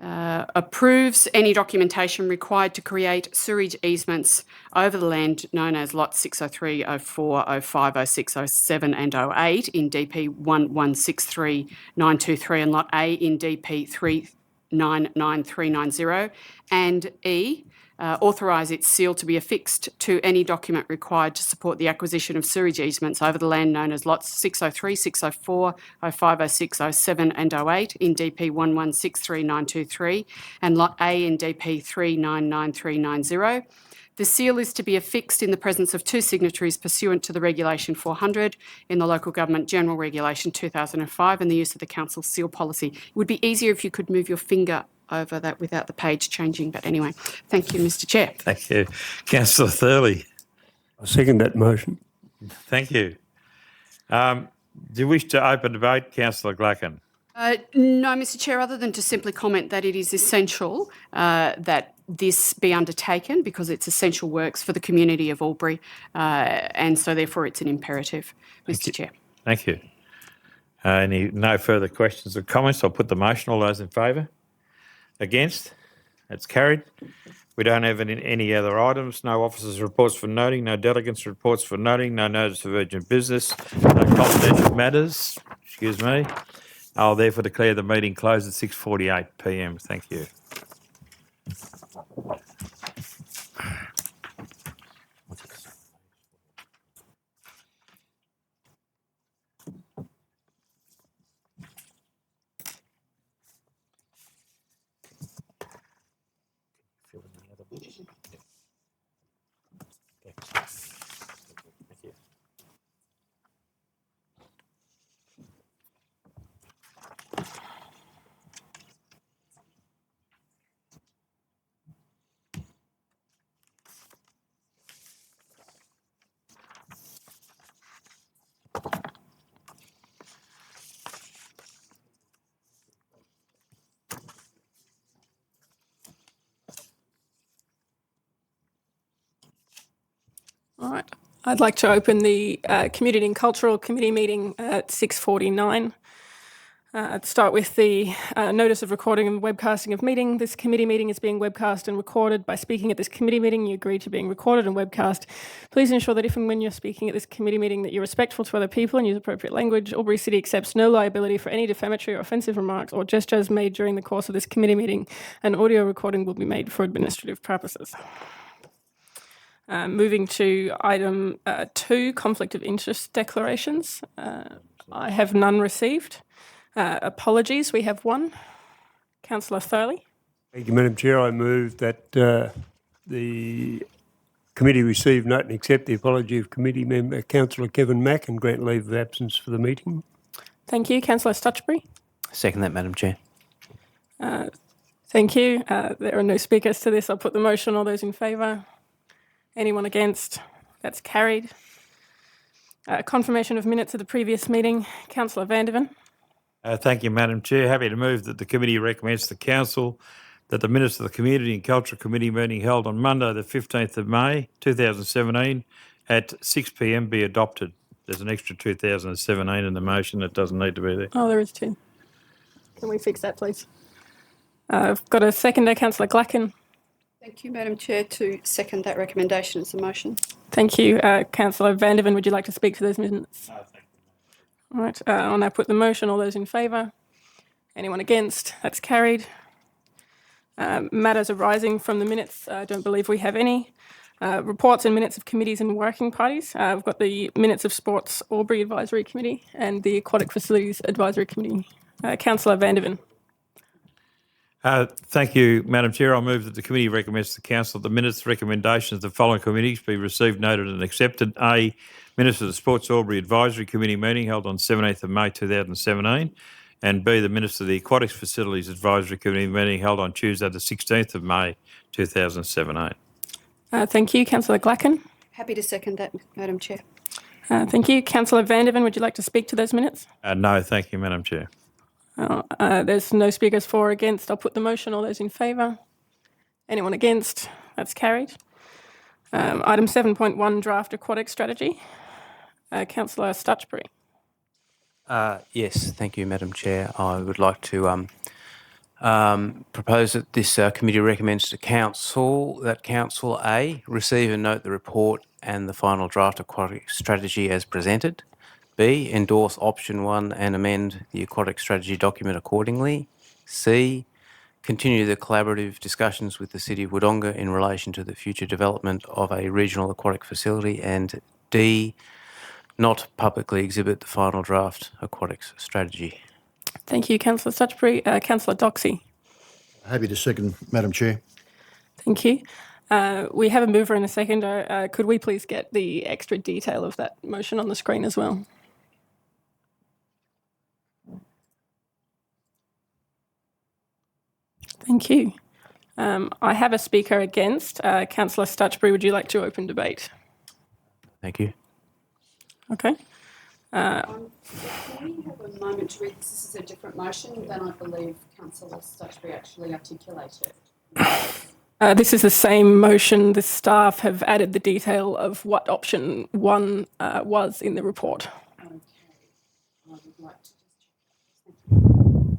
approves any documentation required to create sewerage easements over the land known as lots 603, 04, 05, 06, 07 and 08 in DP 1163923 and lot A in DP 399390, and E, authorise its seal to be affixed to any document required to support the acquisition of sewerage easements over the land known as lots 603, 604, 05, 06, 07 and 08 in DP 1163923 and lot A in DP 399390. The seal is to be affixed in the presence of 2 signatories pursuant to the Regulation 400 in the Local Government General Regulation 2005 and the use of the Council seal policy. It would be easier if you could move your finger over that without the page changing. But anyway, thank you, Mr. Chair. Thank you. Councillor Thurley. I second that motion. Thank you. Do you wish to open debate, Councillor Glacken? No, Mr. Chair, other than to simply comment that it is essential that this be undertaken because it's essential works for the community of Albury, and so therefore it's an imperative, Mr. Chair. Thank you. No further questions or comments? I'll put the motion. All those in favour? Against? That's carried. We don't have any other items. No officers' reports for noting, no delegates' reports for noting, no notice of urgent business, no confidential matters. Excuse me. I'll therefore declare the meeting closed at 6:48 p.m. Thank you. All right. I'd like to open the Community and Cultural Committee meeting at 6:49. I'd start with the notice of recording and webcasting of meeting. This committee meeting is being webcast and recorded. By speaking at this committee meeting, you agree to being recorded and webcast. Please ensure that if and when you're speaking at this committee meeting that you're respectful to other people and use appropriate language. AlburyCity accepts no liability for any defamatory or offensive remarks or gestures made during the course of this committee meeting. An audio recording will be made for administrative purposes. Moving to item 2, conflict of interest declarations. I have none received. Apologies, we have one. Councillor Thurley. Thank you, Madam Chair. I move that the committee receive, note and accept the apology of committee member Councillor Kevin Mack and grant leave of absence for the meeting. Thank you. Councillor Stutchbury. Second that, Madam Chair. Thank you. There are no speakers to this. I'll put the motion. All those in favour? Anyone against? That's carried. Confirmation of minutes of the previous meeting. Councillor Vandervan. Thank you, Madam Chair. Happy to move that the committee recommends to Council that the minutes of the Community and Culture Committee meeting held on Monday the 15th of May 2017 at 6 p.m. be adopted. There's an extra 2017 in the motion that doesn't need to be there. Oh, there is two. Can we fix that, please? I've got a seconder, Councillor Glacken. Thank you, Madam Chair, to second that recommendation as a motion. Thank you. Councillor Vandervan, would you like to speak to those minutes? Thank you. All right, I'll now put the motion. All those in favour? Anyone against? That's carried. Matters arising from the minutes, I don't believe we have any. Reports and minutes of committees and working parties. We've got the minutes of Sports Albury Advisory Committee and the Aquatic Facilities Advisory Committee. Councillor Vandervan. Thank you, Madam Chair. I move that the committee recommends to Council that the minutes recommendations of the following committees be received, noted and accepted. A, minutes of the Sports Albury Advisory Committee meeting held on 17th of May 2017. And B, the minutes of the Aquatics Facilities Advisory Committee meeting held on Tuesday the 16th of May 2017. Thank you. Councillor Glacken. Happy to second that, Madam Chair. Thank you. Councillor Vandervan, would you like to speak to those minutes? No, thank you, Madam Chair. There's no speakers for or against. I'll put the motion. All those in favour? Anyone against? That's carried. Item 7.1, draft aquatic strategy. Councillor Stutchbury. Yes, thank you, Madam Chair. I would like to propose that this committee recommends to Council that Council A, receive and note the report and the final draft aquatic strategy as presented. B, endorse option 1 and amend the aquatic strategy document accordingly. C, continue the collaborative discussions with the City of Wodonga in relation to the future development of a regional aquatic facility. And D, not publicly exhibit the final draft aquatics strategy. Thank you, Councillor Stutchbury. Councillor Doxey. Happy to second, Madam Chair. Thank you. We have a mover and a seconder. Could we please get the extra detail of that motion on the screen as well? Thank you. I have a speaker against. Councillor Stutchbury, would you like to open debate? Thank you. Okay. Can we have a moment to read this? This is a different motion than I believe Councillor Stutchbury actually articulated. This is the same motion. The staff have added the detail of what option 1 was in the report. Okay. I would like to just check. Thank you.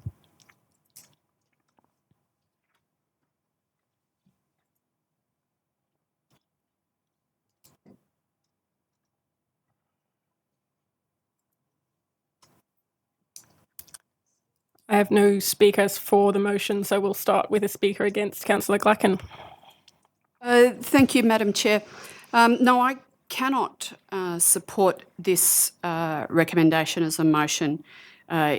I have no speakers for the motion, so we'll start with a speaker against. Councillor Glacken. Thank you, Madam Chair. No, I cannot support this recommendation as a motion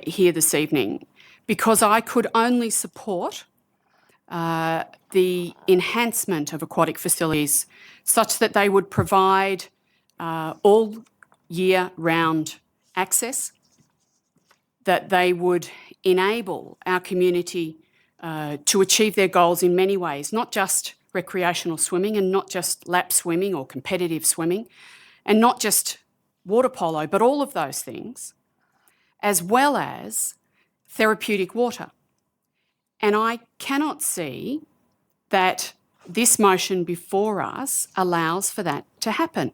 here this evening because I could only support the enhancement of aquatic facilities such that they would provide all year-round access, that they would enable our community to achieve their goals in many ways, not just recreational swimming and not just lap swimming or competitive swimming and not just water polo, but all of those things, as well as therapeutic water. And I cannot see that this motion before us allows for that to happen.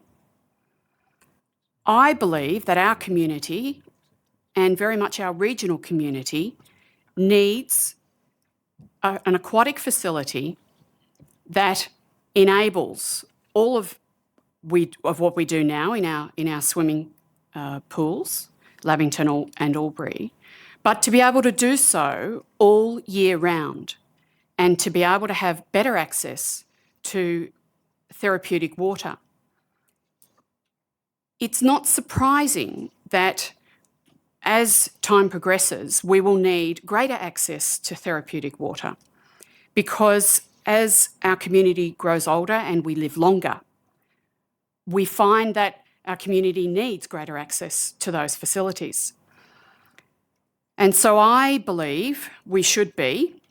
I believe that our community and very much our regional community needs an aquatic facility that enables all of what we do now in our swimming pools, Lavington and Albury, but to be able to do so all year round and to be able to have better access to therapeutic water. It's not surprising that as time progresses, we will need greater access to therapeutic water because as our community grows older and we live longer, we find that our community needs greater access to those facilities. And so I believe we should be,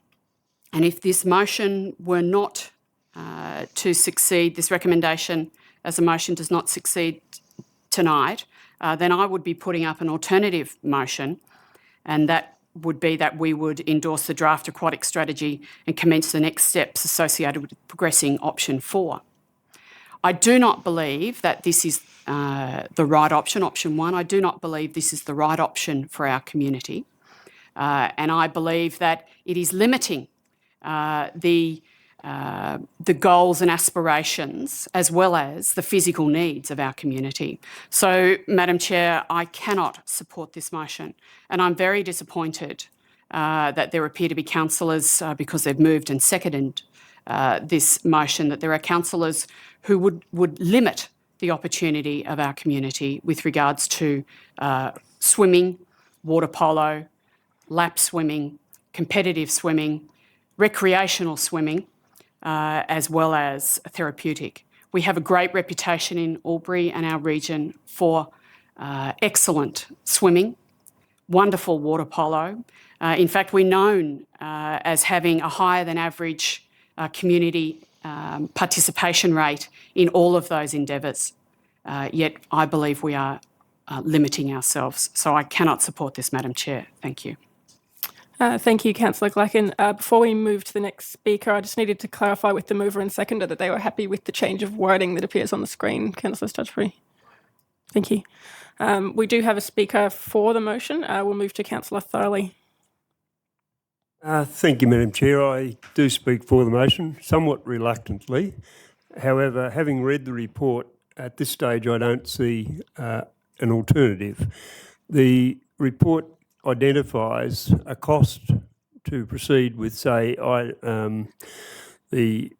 and if this motion were not to succeed, this recommendation as a motion does not succeed tonight, then I would be putting up an alternative motion, and that would be that we would endorse the draft aquatic strategy and commence the next steps associated with progressing option 4. I do not believe that this is the right option, option 1. I do not believe this is the right option for our community. And I believe that it is limiting the goals and aspirations as well as the physical needs of our community. So, Madam Chair, I cannot support this motion, and I'm very disappointed that there appear to be councillors, because they've moved and seconded this motion, that there are councillors who would limit the opportunity of our community with regards to swimming, water polo, lap swimming, competitive swimming, recreational swimming, as well as therapeutic. We have a great reputation in Albury and our region for excellent swimming, wonderful water polo. In fact, we're known as having a higher than average community participation rate in all of those endeavours. Yet I believe we are limiting ourselves. So I cannot support this, Madam Chair. Thank you. Thank you, Councillor Glacken. Before we move to the next speaker, I just needed to clarify with the mover and seconder that they were happy with the change of wording that appears on the screen. Councillor Stutchbury. Thank you. We do have a speaker for the motion. We'll move to Councillor Thorley. Thank you, Madam Chair. I do speak for the motion, somewhat reluctantly. However, having read the report, at this stage I don't see an alternative. The report identifies a cost to proceed with, say, the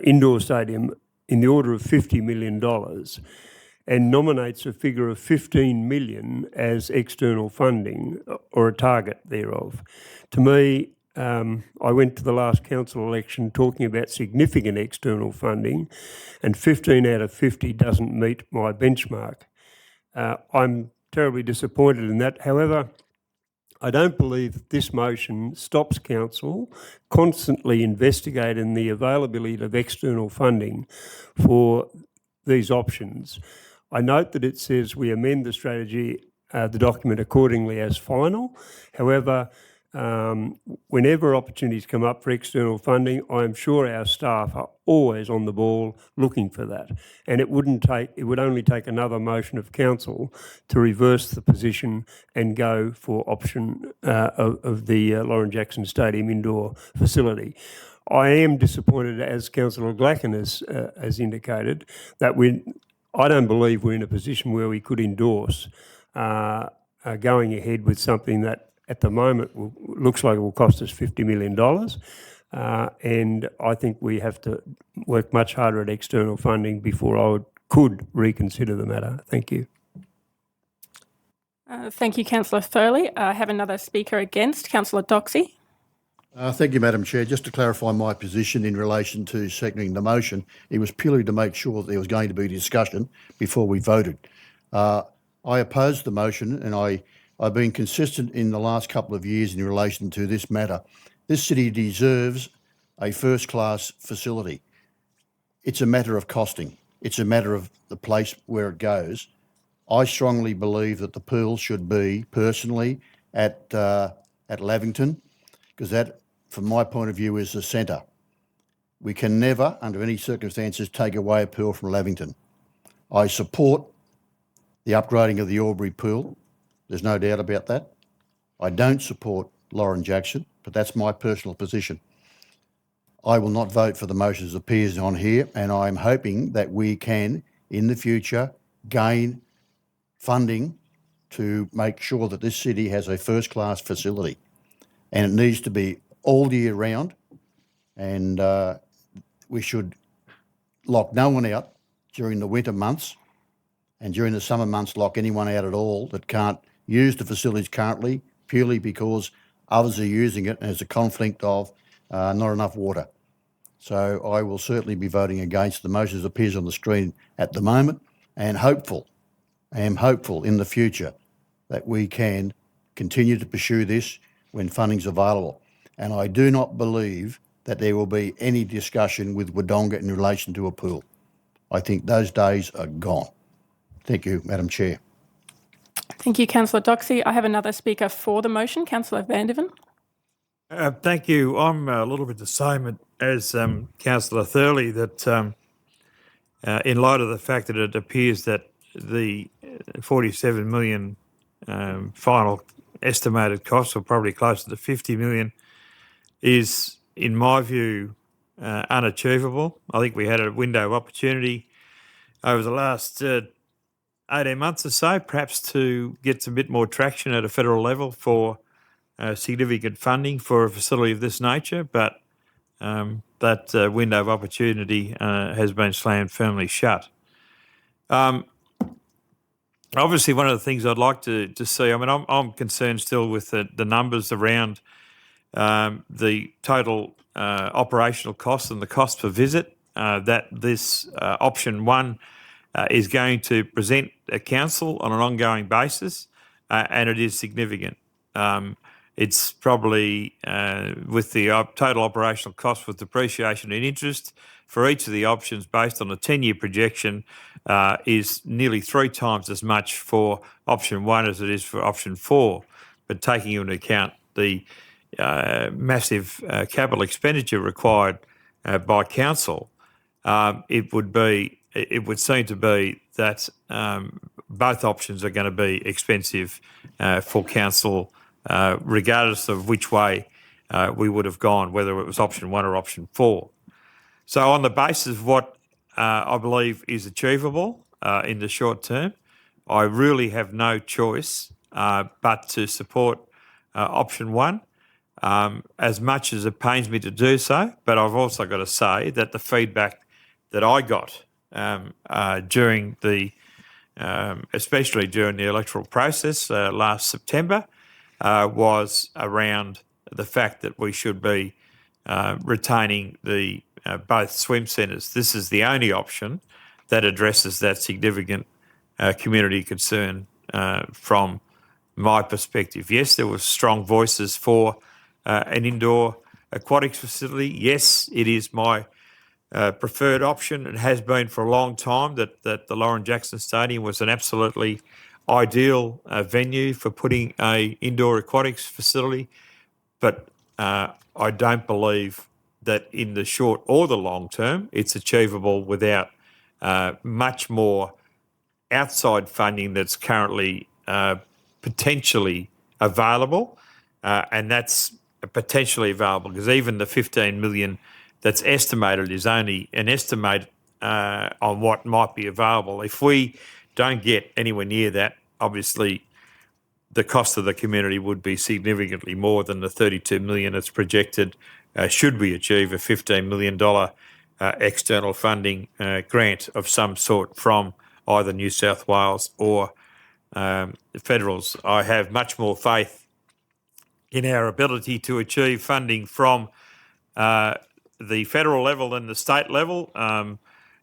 indoor stadium in the order of $50 million and nominates a figure of $15 million as external funding or a target thereof. To me, I went to the last council election talking about significant external funding, and 15 out of 50 doesn't meet my benchmark. I'm terribly disappointed in that. However, I don't believe that this motion stops council constantly investigating the availability of external funding for these options. I note that it says we amend the strategy, the document accordingly as final. However, whenever opportunities come up for external funding, I am sure our staff are always on the ball looking for that. And it would only take another motion of council to reverse the position and go for option of the Lauren Jackson Stadium indoor facility. I am disappointed, as Councillor Glacken has indicated, that I don't believe we're in a position where we could endorse going ahead with something that at the moment looks like it will cost us $50 million. And I think we have to work much harder at external funding before I could reconsider the matter. Thank you. Thank you, Councillor Thurley. I have another speaker against, Councillor Doxey. Thank you, Madam Chair. Just to clarify my position in relation to seconding the motion, it was purely to make sure that there was going to be discussion before we voted. I opposed the motion, and I've been consistent in the last couple of years in relation to this matter. This city deserves a first-class facility. It's a matter of costing. It's a matter of the place where it goes. I strongly believe that the pool should be, personally, at Lavington, because that, from my point of view, is the centre. We can never, under any circumstances, take away a pool from Lavington. I support the upgrading of the Albury pool. There's no doubt about that. I don't support Lauren Jackson, but that's my personal position. I will not vote for the motion as appears on here, and I'm hoping that we can, in the future, gain funding to make sure that this city has a first-class facility. And it needs to be all year round, and we should lock no one out during the winter months, and during the summer months lock anyone out at all that can't use the facilities currently, purely because others are using it and there's a conflict of not enough water. So I will certainly be voting against the motion as appears on the screen at the moment, and I am hopeful in the future that we can continue to pursue this when funding's available. And I do not believe that there will be any discussion with Wodonga in relation to a pool. I think those days are gone. Thank you, Madam Chair. Thank you, Councillor Doxey. I have another speaker for the motion, Councillor Vanderven. Thank you. I'm a little bit the same as Councillor Thurley, that in light of the fact that it appears that the 47 million final estimated costs, or probably closer to 50 million, is, in my view, unachievable. I think we had a window of opportunity over the last 18 months or so, perhaps to get some bit more traction at a federal level for significant funding for a facility of this nature, but that window of opportunity has been slammed firmly shut. Obviously, one of the things I'd like to see, I mean, I'm concerned still with the numbers around the total operational costs and the cost per visit that this option one is going to present a council on an ongoing basis, and it is significant. It's probably, with the total operational cost with depreciation and interest for each of the options based on a 10-year projection, is nearly 3 times as much for option one as it is for option 4. But taking into account the massive capital expenditure required by council, it would seem to be that both options are going to be expensive for council, regardless of which way we would have gone, whether it was option 1 or option 4. So on the basis of what I believe is achievable in the short term, I really have no choice but to support option 1, as much as it pains me to do so. But I've also got to say that the feedback that I got during the, especially during the electoral process last September, was around the fact that we should be retaining the both swim centres. This is the only option that addresses that significant community concern from my perspective. Yes, there were strong voices for an indoor aquatics facility. Yes, it is my preferred option. It has been for a long time that the Lauren Jackson Stadium was an absolutely ideal venue for putting a indoor aquatics facility. But I don't believe that in the short or the long term it's achievable without much more outside funding that's currently potentially available, and that's potentially available because even the 15 million that's estimated is only an estimate on what might be available. If we don't get anywhere near that, obviously the cost of the community would be significantly more than the 32 million that's projected should we achieve a $15 million external funding grant of some sort from either New South Wales or the Federals. I have much more faith in our ability to achieve funding from the federal level than the state level,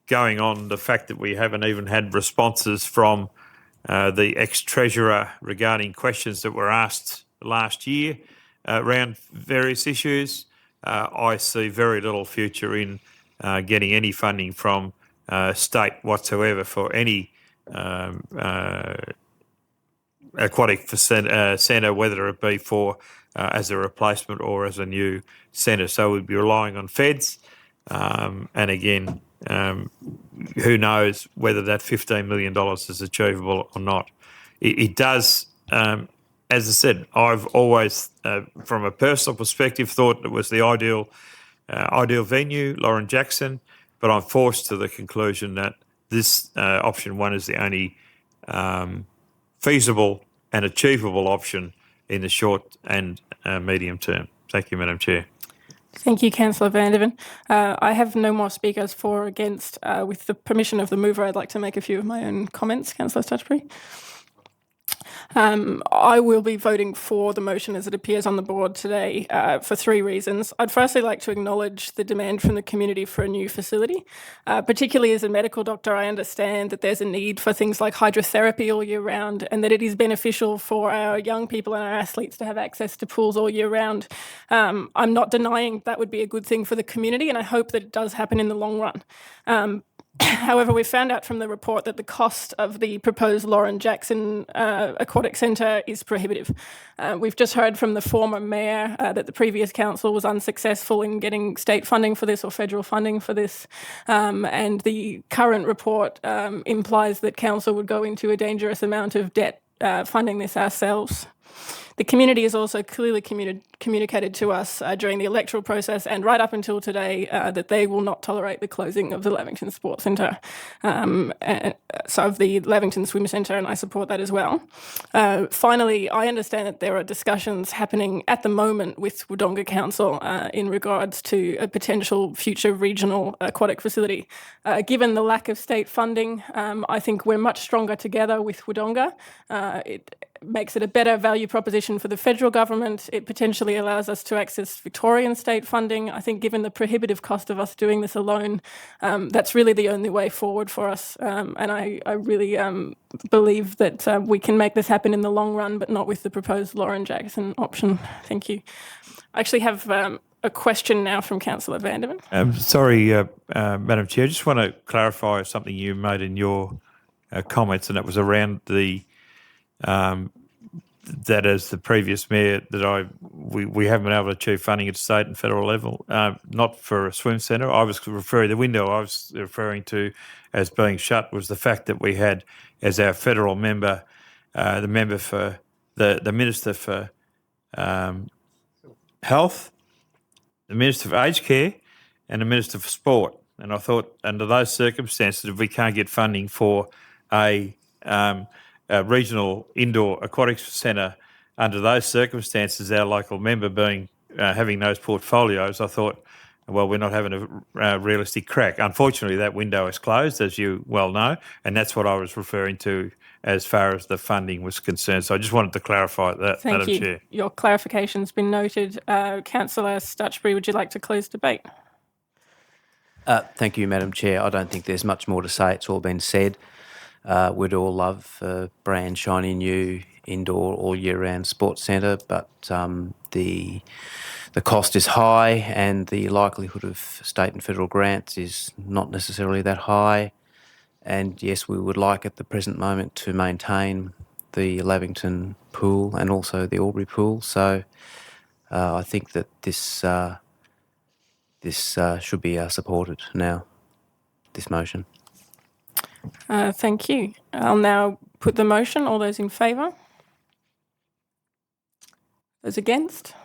going on the fact that we haven't even had responses from the ex-treasurer regarding questions that were asked last year around various issues. I see very little future in getting any funding from state whatsoever for any aquatic centre, whether it be for as a replacement or as a new centre. So we'd be relying on feds, and again, who knows whether that $15 million is achievable or not. It does, as I said, I've always, from a personal perspective, thought it was the ideal venue, Lauren Jackson, but I'm forced to the conclusion that this option one is the only feasible and achievable option in the short and medium term. Thank you, Madam Chair. Thank you, Councillor Vanderven. I have no more speakers for or against. With the permission of the mover, I'd like to make a few of my own comments, Councillor Stutchbury. I will be voting for the motion as it appears on the board today for three reasons. I'd firstly like to acknowledge the demand from the community for a new facility. Particularly as a medical doctor, I understand that there's a need for things like hydrotherapy all year round, and that it is beneficial for our young people and our athletes to have access to pools all year round. I'm not denying that would be a good thing for the community, and I hope that it does happen in the long run. However, we found out from the report that the cost of the proposed Lauren Jackson Aquatic Centre is prohibitive. We've just heard from the former mayor that the previous council was unsuccessful in getting state funding for this or federal funding for this, and the current report implies that council would go into a dangerous amount of debt funding this ourselves. The community has also clearly communicated to us during the electoral process and right up until today that they will not tolerate the closing of the Lavington Sports Centre, so of the Lavington Swim Centre, and I support that as well. Finally, I understand that there are discussions happening at the moment with Wodonga Council in regards to a potential future regional aquatic facility. Given the lack of state funding, I think we're much stronger together with Wodonga. It makes it a better value proposition for the federal government. It potentially allows us to access Victorian state funding. I think given the prohibitive cost of us doing this alone, that's really the only way forward for us. And I really believe that we can make this happen in the long run, but not with the proposed Lauren Jackson option. Thank you. I actually have a question now from Councillor Vanderman. Sorry, Madam Chair, I just want to clarify something you made in your comments, and that was around the that as the previous mayor that we haven't been able to achieve funding at state and federal level, not for a swim centre. I was referring, the window I was referring to as being shut was the fact that we had as our federal member, the member for the Minister for Health, the Minister for Aged Care and the Minister for Sport. And I thought under those circumstances, if we can't get funding for a regional indoor aquatics centre under those circumstances, our local member being having those portfolios, I thought, well, we're not having a realistic crack. Unfortunately, that window is closed, as you well know, and that's what I was referring to as far as the funding was concerned. So I just wanted to clarify that, Madam Chair. Thank you. Your clarification's been noted. Councillor Stutchbury, would you like to close debate? Thank you, Madam Chair. I don't think there's much more to say. It's all been said. We'd all love a brand shiny new indoor all year round sports centre, but the cost is high and the likelihood of state and federal grants is not necessarily that high. And yes, we would like at the present moment to maintain the Lavington pool and also the Albury pool. So I think that this should be supported now, this motion. Thank you. I'll now put the motion. All those in favour? Those against?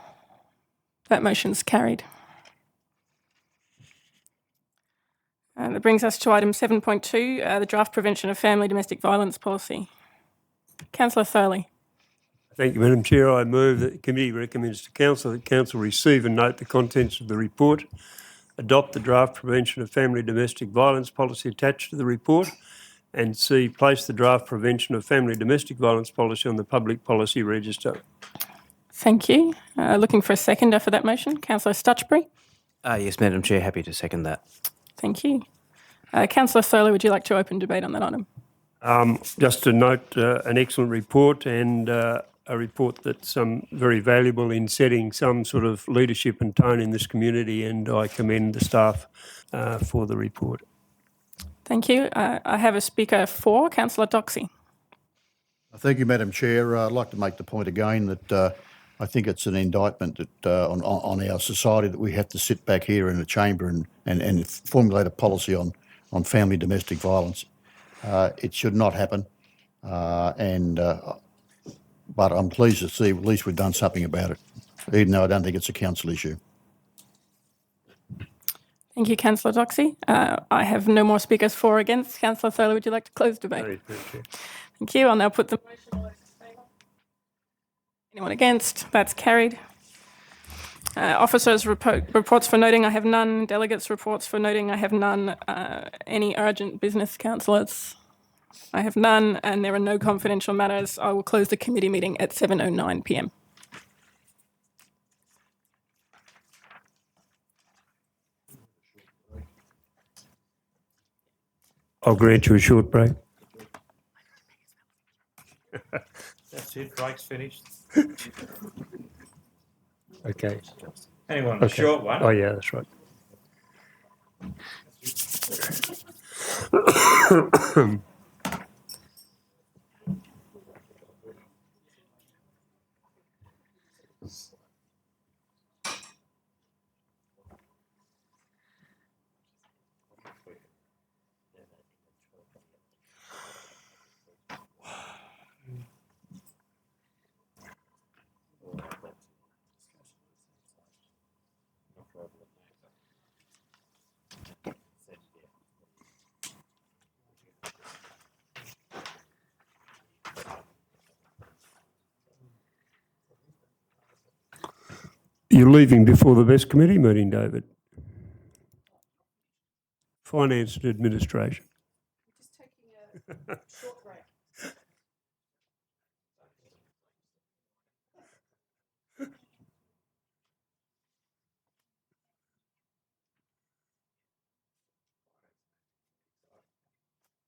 That motion's carried. That brings us to item 7.2, the draft prevention of family domestic violence policy. Councillor Thurley. Thank you, Madam Chair. I move that the committee recommends to Council that Council receive and note the contents of the report, adopt the draft prevention of family domestic violence policy attached to the report, and C, place the draft prevention of family domestic violence policy on the public policy register. Thank you. Looking for a seconder for that motion. Councillor Stutchbury. Yes, Madam Chair, happy to second that. Thank you. Councillor Thurley, would you like to open debate on that item? Just to note an excellent report and a report that's very valuable in setting some sort of leadership and tone in this community, and I commend the staff for the report. Thank you. I have a speaker for Councillor Doxey. Thank you, Madam Chair. I'd like to make the point again that I think it's an indictment that on our society that we have to sit back here in the chamber and formulate a policy on family domestic violence. It should not happen, but I'm pleased to see at least we've done something about it, even though I don't think it's a council issue. Thank you, Councillor Doxey. I have no more speakers for or against. Councillor Thurley, would you like to close debate? Thank you. I'll now put the motion. All those in favour? Anyone against? That's carried. Officers' reports for noting, I have none. Delegates' reports for noting, I have none. Any urgent business, councillors? I have none, and there are no confidential matters. I will close the committee meeting at 7:09 p.m. I'll grant you a short break. That's it, break's finished. Okay. Anyone, a short one? Oh, yeah, that's right. You're leaving before the best committee meeting, David. Finance and Administration. Just taking a short break.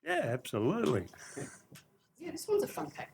Yeah, absolutely. Yeah, this one's a fun pack.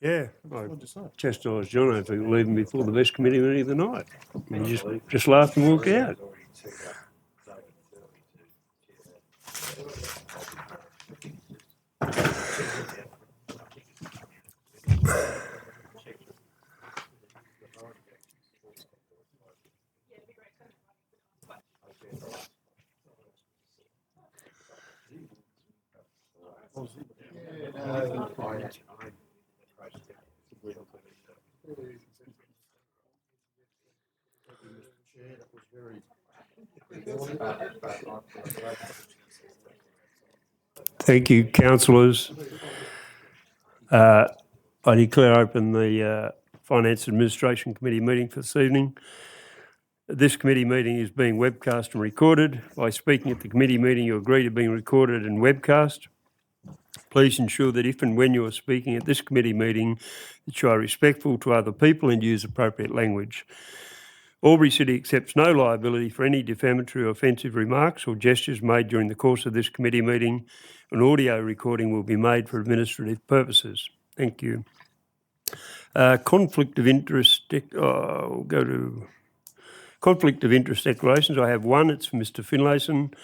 Yeah, I chastised John for leaving before the best committee meeting of the night. He just laughed and walked out. Thank you, councillors. I declare open the Finance and Administration Committee meeting for this evening. This committee meeting is being webcast and recorded. By speaking at the committee meeting, you agree to being recorded and webcast. Please ensure that if and when you are speaking at this committee meeting, that you are respectful to other people and use appropriate language. AlburyCity accepts no liability for any defamatory or offensive remarks or gestures made during the course of this committee meeting. An audio recording will be made for administrative purposes. Thank you. Conflict of interest, we'll go to conflict of interest declarations. I have one, it's for Mr. Finlayson.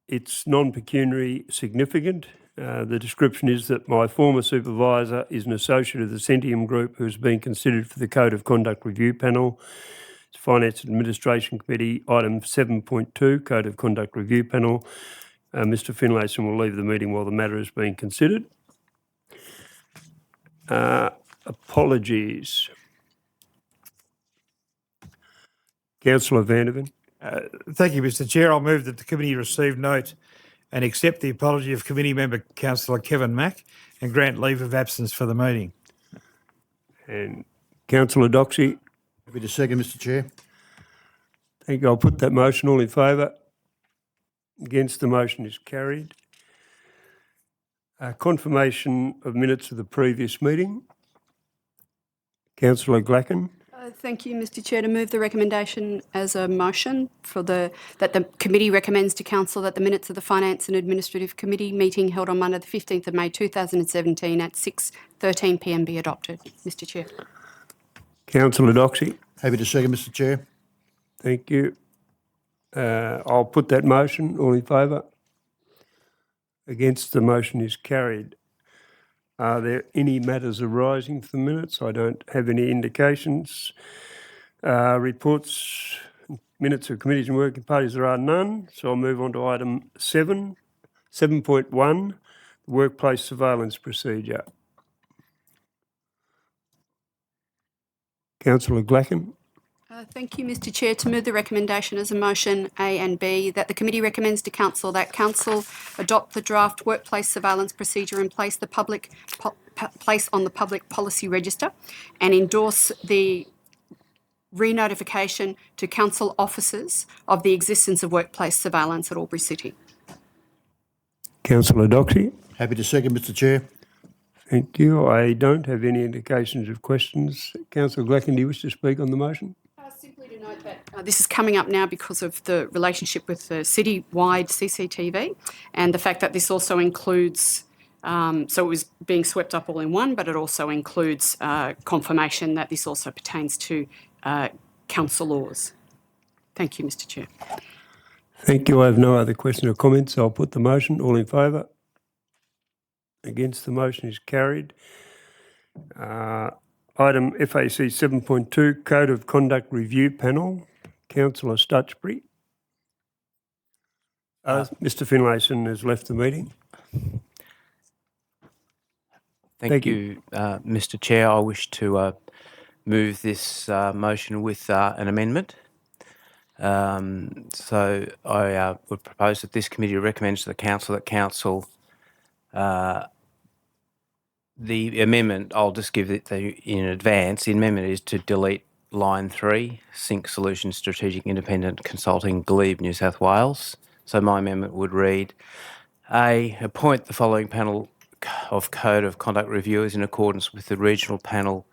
It's non-pecuniary significant. The description is that my former supervisor is an associate of the Centium Group who has been considered for the Code of Conduct Review Panel. It's Finance and Administration Committee, item 7.2, Code of Conduct Review Panel. Mr. Finlayson will leave the meeting while the matter is being considered. Apologies. Councillor Vanderven. Thank you, Mr. Chair. I'll move that the committee receive note and accept the apology of committee member Councillor Kevin Mack and grant leave of absence for the meeting. And Councillor Doxey. Happy to second, Mr. Chair. Thank you. I'll put that motion. All in favour? Against, the motion is carried. Confirmation of minutes of the previous meeting. Councillor Glacken. Thank you, Mr Chair. To move the recommendation as a motion that the committee recommends to council that the minutes of the Finance and Administrative Committee meeting held on Monday the 15th of May 2017 at 6:13 p.m. be adopted. Mr Chair. Councillor Doxey. Happy to second, Mr Chair. Thank you. I'll put that motion. All in favour? Against, the motion is carried. Are there any matters arising for the minutes? I don't have any indications. Reports, minutes of committees and working parties, there are none. So I'll move on to item 7.1, workplace surveillance procedure. Councillor Glacken. Thank you, Mr Chair. To move the recommendation as a motion A and B, that the committee recommends to council that council adopt the draft workplace surveillance procedure and place on the public policy register and endorse the re-notification to council officers of the existence of workplace surveillance at AlburyCity. Councillor Doxey. Happy to second, Mr Chair. Thank you. I don't have any indications of questions. Councillor Glacken, do you wish to speak on the motion? Simply to note that this is coming up now because of the relationship with the city-wide CCTV and the fact that this also includes, so it was being swept up all in one, but it also includes confirmation that this also pertains to council laws. Thank you, Mr Chair. Thank you. I have no other questions or comments. I'll put the motion. All in favour? Against, the motion is carried. Item FAC 7.2, Code of Conduct Review Panel. Councillor Stutchbury. Mr Finlayson has left the meeting. Thank you, Mr Chair. I wish to move this motion with an amendment. So I would propose that this committee recommends to the council that council the amendment, I'll just give it in advance. The amendment is to delete line 3, Sync Solutions Strategic Independent Consulting, Glebe, New South Wales. So my amendment would read, A, appoint the following panel of Code of Conduct Reviewers in accordance with the regional panel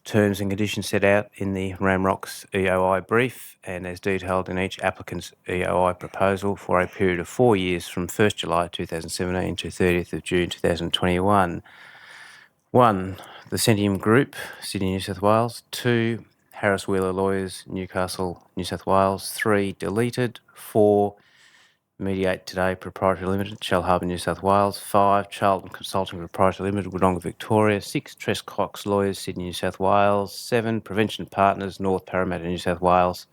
terms and conditions set out in the Ramrocks EOI brief and as detailed in each applicant's EOI proposal for a period of 4 years from 1st July 2017 to 30th of June 2021. 1. The Centium Group, Sydney, New South Wales. 2. Harris Wheeler Lawyers, Newcastle, New South Wales. 3. Deleted. 4. Mediate Today Proprietary Limited, Shell Harbour, New South Wales. 5. Charlton Consulting Proprietary Limited, Wodonga, Victoria. 6. Tress Cox Lawyers, Sydney, New South Wales. 7. Prevention Partners, North Parramatta, New South Wales.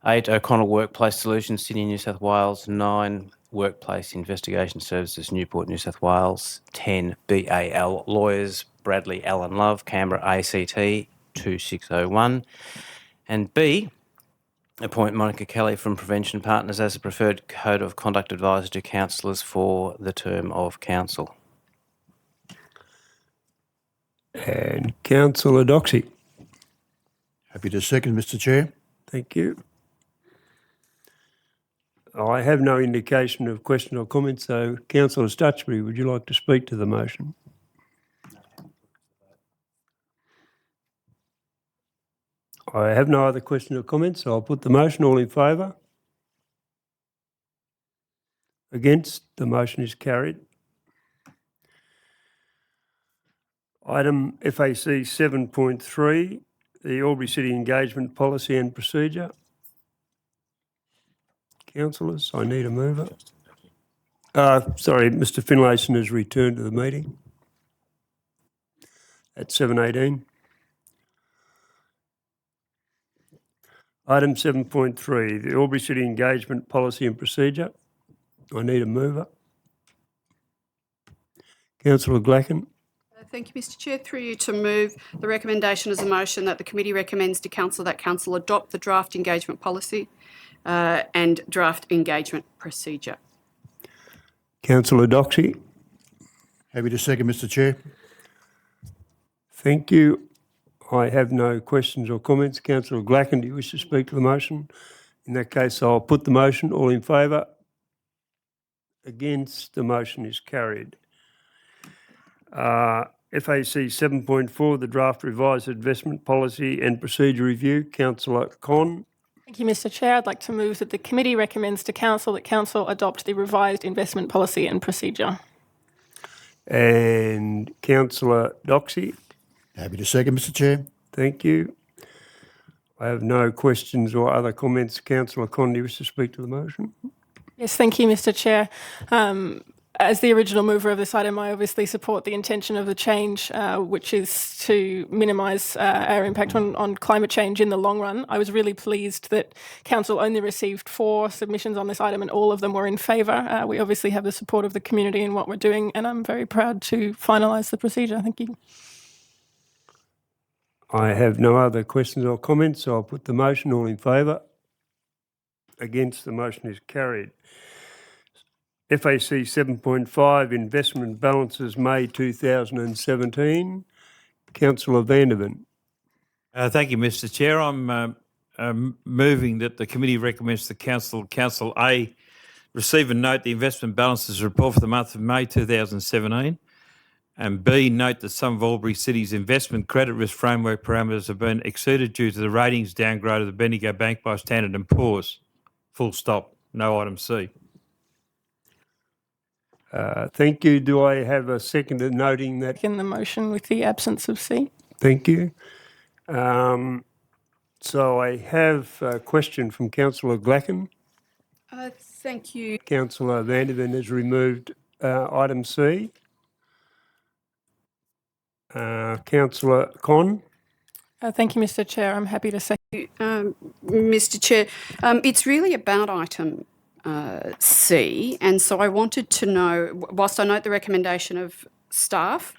8. O'Connell Workplace Solutions, Sydney, New South Wales. 9. Workplace Investigation Services, Newport, New South Wales. 10. BAL Lawyers, Bradley Allen Love, Canberra, ACT 2601. And B, appoint Monica Kelly from Prevention Partners as a preferred Code of Conduct Advisor to councillors for the term of council. And Councillor Doxey. Happy to second, Mr Chair. Thank you. I have no indication of question or comment, so Councillor Stutchbury, would you like to speak to the motion? I have no other question or comment, so I'll put the motion. All in favour? Against? The motion is carried. Item FAC 7.3, the AlburyCity Engagement Policy and Procedure. Councillors, I need a mover. Sorry, Mr Finlayson has returned to the meeting at 7:18. Item 7.3, the AlburyCity Engagement Policy and Procedure. I need a mover. Councillor Glacken. Thank you, Mr Chair. Through you to move the recommendation as a motion that the committee recommends to council that council adopt the draft engagement policy and draft engagement procedure. Councillor Doxey. Happy to second, Mr Chair. Thank you. I have no questions or comments. Councillor Glacken, do you wish to speak to the motion? In that case, I'll put the motion. All in favour? Against? The motion is carried. FAC 7.4, the draft revised investment policy and procedure review. Councillor Con. Thank you, Mr. Chair. I'd like to move that the committee recommends to Council that Council adopt the revised investment policy and procedure. And Councillor Doxey. Happy to second, Mr. Chair. Thank you. I have no questions or other comments. Councillor Con, do you wish to speak to the motion? Yes, thank you, Mr. Chair. As the original mover of this item, I obviously support the intention of the change, which is to minimise our impact on climate change in the long run. I was really pleased that Council only received 4 submissions on this item and all of them were in favour. We obviously have the support of the community in what we're doing and I'm very proud to finalise the procedure. Thank you. I have no other questions or comments, so I'll put the motion. All in favour? Against, the motion is carried. FAC 7.5, investment balances May 2017. Councillor Vandervan. Thank you, Mr. Chair. I'm moving that the committee recommends to Council A receive and note the investment balances report for the month of May 2017, and B, note that some of AlburyCity's investment credit risk framework parameters have been exceeded due to the ratings downgrade of the Bendigo Bank by Standard & Poor's. Full stop. No item C. Thank you. Do I have a seconder noting that? In the motion with the absence of C. Thank you. So I have a question from Councillor Glacken. Thank you. Councillor Vandervan has removed item C. Councillor Con. Thank you, Mr. Chair. I'm happy to say. Mr. Chair, it's really about item C, and so I wanted to know, whilst I note the recommendation of staff,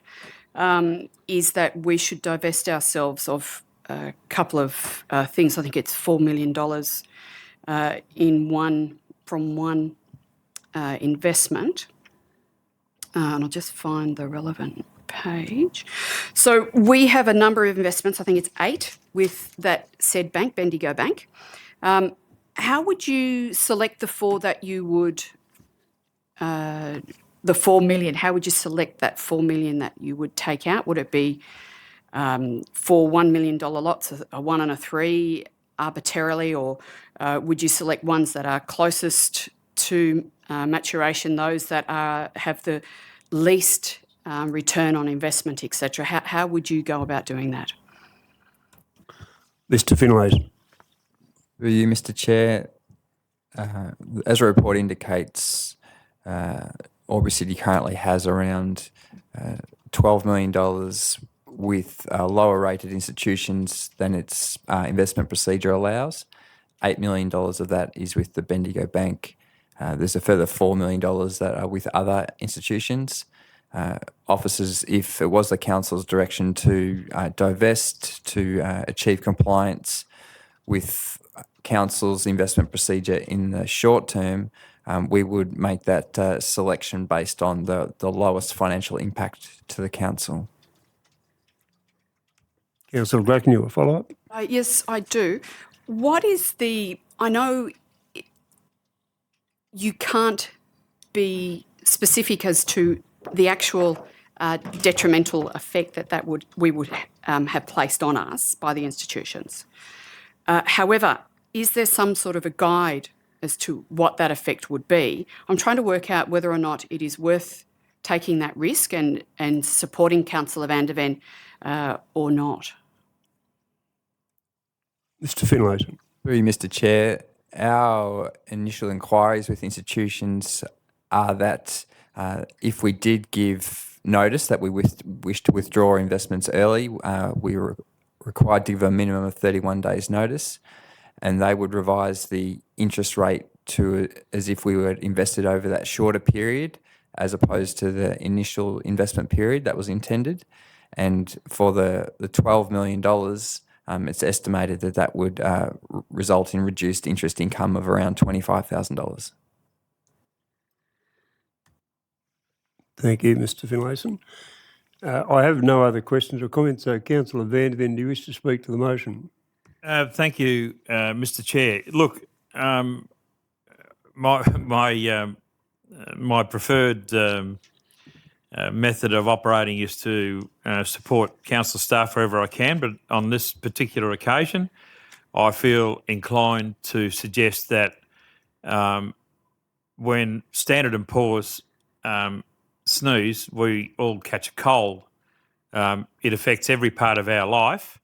is that we should divest ourselves of a couple of things. I think it's $4 million from one investment, and I'll just find the relevant page. So we have a number of investments, I think it's 8, with that said bank, Bendigo Bank. How would you select the 4 that you would, the 4 million, how would you select that 4 million that you would take out? Would it be 4 $1 million lots, a 1 and a 3 arbitrarily, or would you select ones that are closest to maturation, those that have the least return on investment, etc.? How would you go about doing that? Mr. Finlayson. Through you, Mr. Chair, as the report indicates, AlburyCity currently has around $12 million with lower rated institutions than its investment procedure allows. $8 million of that is with the Bendigo Bank. There's a further $4 million that are with other institutions. Officers, if it was the council's direction to divest to achieve compliance with council's investment procedure in the short term, we would make that selection based on the lowest financial impact to the council. Councillor Glacken, you will follow up? Yes, I do. What is the, I know you can't be specific as to the actual detrimental effect that we would have placed on us by the institutions. However, is there some sort of a guide as to what that effect would be? I'm trying to work out whether or not it is worth taking that risk and supporting Councillor Vandervan or not. Mr. Finlayson. Through you, Mr. Chair, our initial inquiries with institutions are that if we did give notice that we wish to withdraw investments early, we were required to give a minimum of 31 days notice, and they would revise the interest rate to as if we were invested over that shorter period as opposed to the initial investment period that was intended. And for the $12 million, it's estimated that would result in reduced interest income of around $25,000. Thank you, Mr. Finlayson. I have no other questions or comments. So, Councillor Vandervan, do you wish to speak to the motion? Thank you, Mr. Chair. Look, my preferred method of operating is to support council staff wherever I can, but on this particular occasion, I feel inclined to suggest that when Standard & Poor's sneeze, we all catch a cold. It affects every part of our life.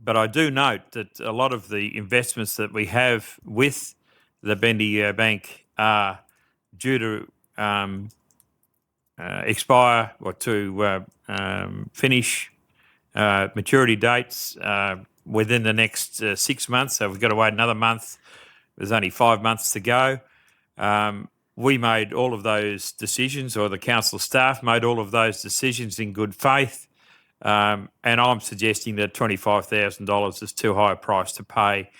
But I do note that a lot of the investments that we have with the Bendigo Bank are due to expire or to finish maturity dates within the next 6 months. So we've got to wait another month. There's only 5 months to go. We made all of those decisions, or the council staff made all of those decisions in good faith. And I'm suggesting that $25,000 is too high a price to pay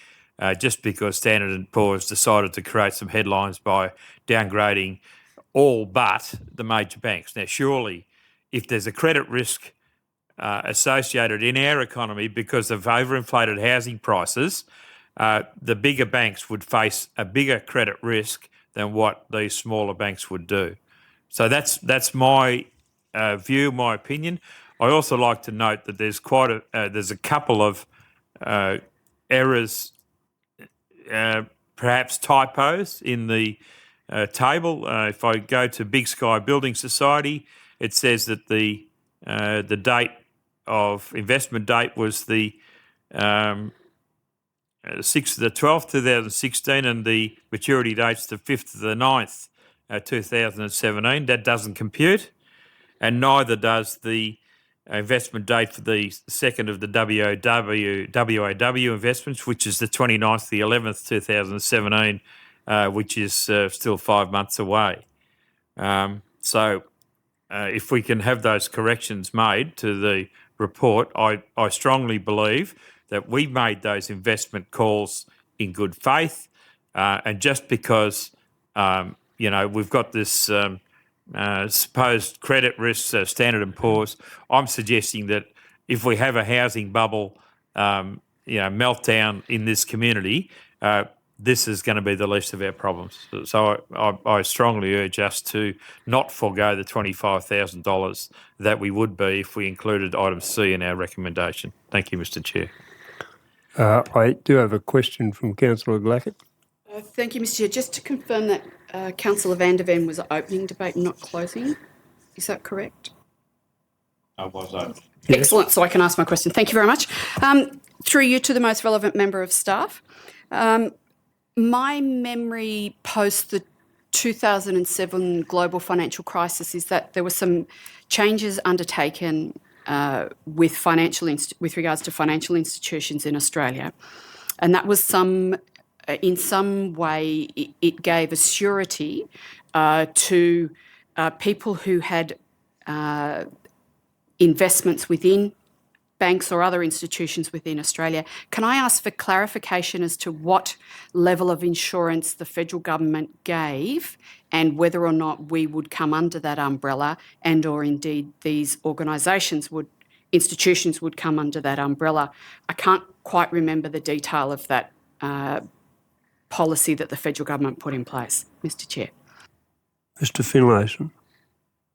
just because Standard & Poor's decided to create some headlines by downgrading all but the major banks. Now, surely, if there's a credit risk associated in our economy because of overinflated housing prices, the bigger banks would face a bigger credit risk than what these smaller banks would do. So that's my view, my opinion. I also like to note that there's there's a couple of errors, perhaps typos in the table. If I go to Big Sky Building Society, it says that the date of investment date was the 6th of the 12th, 2016, and the maturity date's the 5th of the 9th, 2017. That doesn't compute, and neither does the investment date for the second of the WAW investments, which is the 29th, the 11th, 2017, which is still 5 months away. So if we can have those corrections made to the report, I strongly believe that we made those investment calls in good faith. And just because, we've got this supposed credit risks, Standard & Poor's, I'm suggesting that if we have a housing bubble, meltdown in this community, this is going to be the least of our problems. So I strongly urge us to not forego the $25,000 that we would be if we included item C in our recommendation. Thank you, Mr. Chair. I do have a question from Councillor Glackett. Thank you, Mr. Chair. Just to confirm that Councillor Van der Ven was opening debate and not closing. Is that correct? I was open. Excellent. So I can ask my question. Thank you very much. Through you to the most relevant member of staff. My memory post the 2007 global financial crisis is that there were some changes undertaken with regards to financial institutions in Australia, and that was in some way it gave a surety to people who had investments within banks or other institutions within Australia. Can I ask for clarification as to what level of insurance the federal government gave and whether or not we would come under that umbrella and or indeed these institutions would come under that umbrella? I can't quite remember the detail of that policy that the federal government put in place, Mr. Chair. Mr. Finlayson.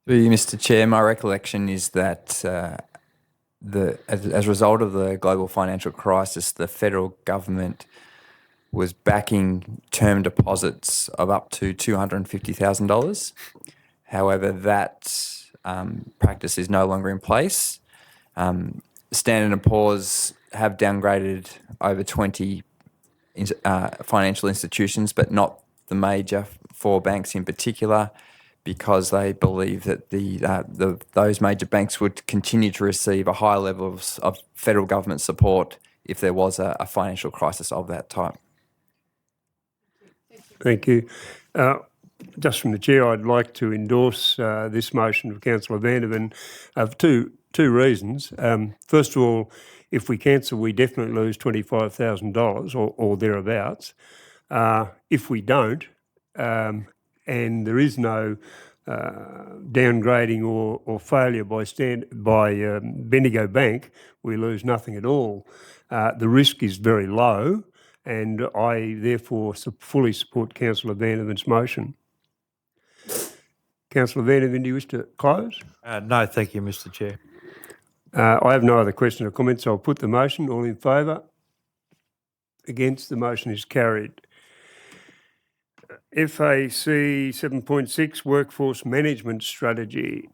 Through you, Mr. Chair, my recollection is that as a result of the global financial crisis, the federal government was backing term deposits of up to $250,000. However, that practice is no longer in place. Standard & Poor's have downgraded over 20 financial institutions, but not the major four banks in particular, because they believe that those major banks would continue to receive a high level of federal government support if there was a financial crisis of that type. Thank you. Just from the chair, I'd like to endorse this motion of Councillor Van der Ven for two reasons. First of all, if we cancel, we definitely lose $25,000 or thereabouts. If we don't, and there is no downgrading or failure by Bendigo Bank, we lose nothing at all. The risk is very low, and I therefore fully support Councillor Van der Ven's motion. Councillor Vanderveen, do you wish to close? No, thank you, Mr Chair. I have no other questions or comments, so I'll put the motion. All in favour? Against? The motion is carried. FAC 7.6 Workforce Management Strategy.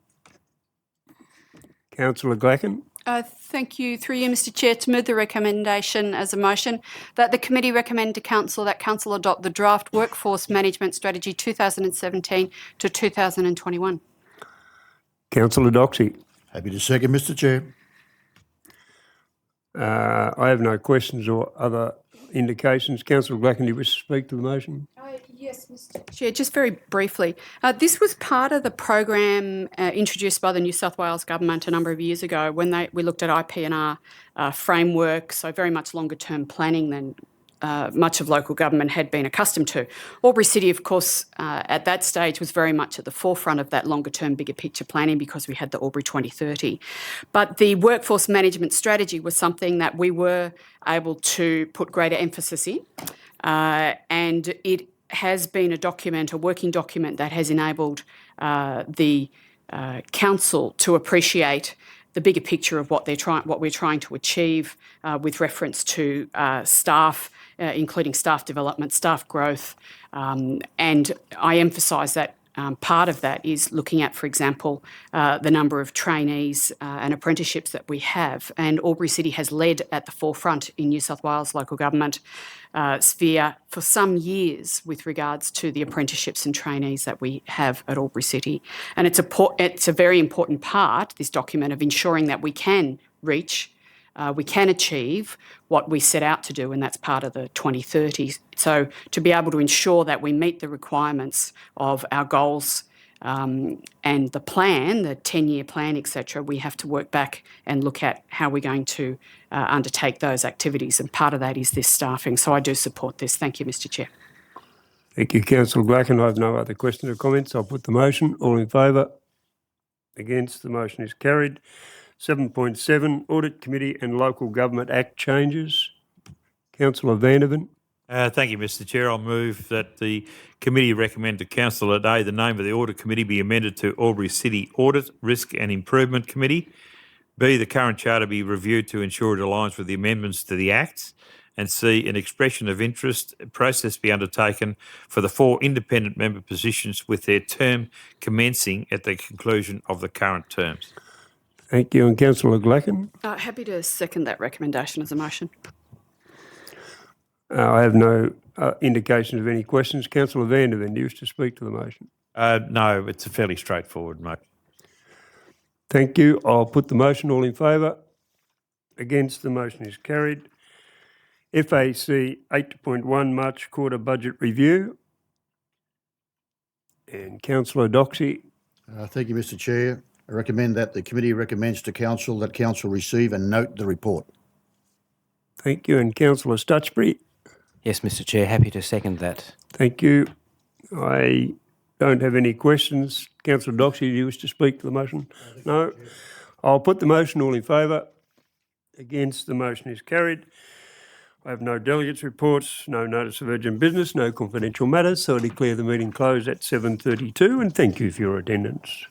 Councillor Glacken. Thank you. Through you, Mr Chair, to move the recommendation as a motion that the committee recommend to Council that Council adopt the draft Workforce Management Strategy 2017 to 2021. Councillor Doxey. Happy to second, Mr Chair. I have no questions or other indications. Councillor Glacken, do you wish to speak to the motion? Yes, Mr Chair, just very briefly. This was part of the program introduced by the New South Wales Government a number of years ago when we looked at IP&R framework, so very much longer term planning than much of local government had been accustomed to. AlburyCity, of course, at that stage was very much at the forefront of that longer term, bigger picture planning because we had the Albury 2030. But the workforce management strategy was something that we were able to put greater emphasis in, and it has been a working document that has enabled the council to appreciate the bigger picture of what we're trying to achieve with reference to staff, including staff development, staff growth, and I emphasise that part of that is looking at, for example, the number of trainees and apprenticeships that we have. And AlburyCity has led at the forefront in New South Wales local government sphere for some years with regards to the apprenticeships and trainees that we have at AlburyCity. And it's a very important part, this document, of ensuring that we can achieve what we set out to do, and that's part of the 2030. So to be able to ensure that we meet the requirements of our goals and the plan, the 10-year plan, etc., we have to work back and look at how we're going to undertake those activities, and part of that is this staffing. So I do support this. Thank you, Mr Chair. Thank you, Councillor Glacken. I have no other questions or comments. I'll put the motion. All in favour? Against? The motion is carried. 7.7 Audit Committee and Local Government Act changes. Councillor Vanderveen. Thank you, Mr Chair. I'll move that the committee recommend to Council that A, the name of the Audit Committee be amended to AlburyCity Audit, Risk and Improvement Committee. B, the current charter be reviewed to ensure it aligns with the amendments to the Acts. And C, an expression of interest process be undertaken for the 4 independent member positions with their term commencing at the conclusion of the current terms. Thank you. And Councillor Glacken. Happy to second that recommendation as a motion. I have no indications of any questions. Councillor Vanderveen, do you wish to speak to the motion? No, it's a fairly straightforward motion. Thank you. I'll put the motion. All in favour? Against? The motion is carried. FAC 8.1 March Quarter Budget Review. And Councillor Doxey. Thank you, Mr Chair. I recommend that the committee recommends to Council that Council receive and note the report. Thank you. And Councillor Stutchbury. Yes, Mr Chair, happy to second that. Thank you. I don't have any questions. Councillor Doxey, do you wish to speak to the motion? No. I'll put the motion. All in favour? Against? The motion is carried. I have no delegates' reports, no notice of urgent business, no confidential matters, so I declare the meeting closed at 7:32, and thank you for your attendance.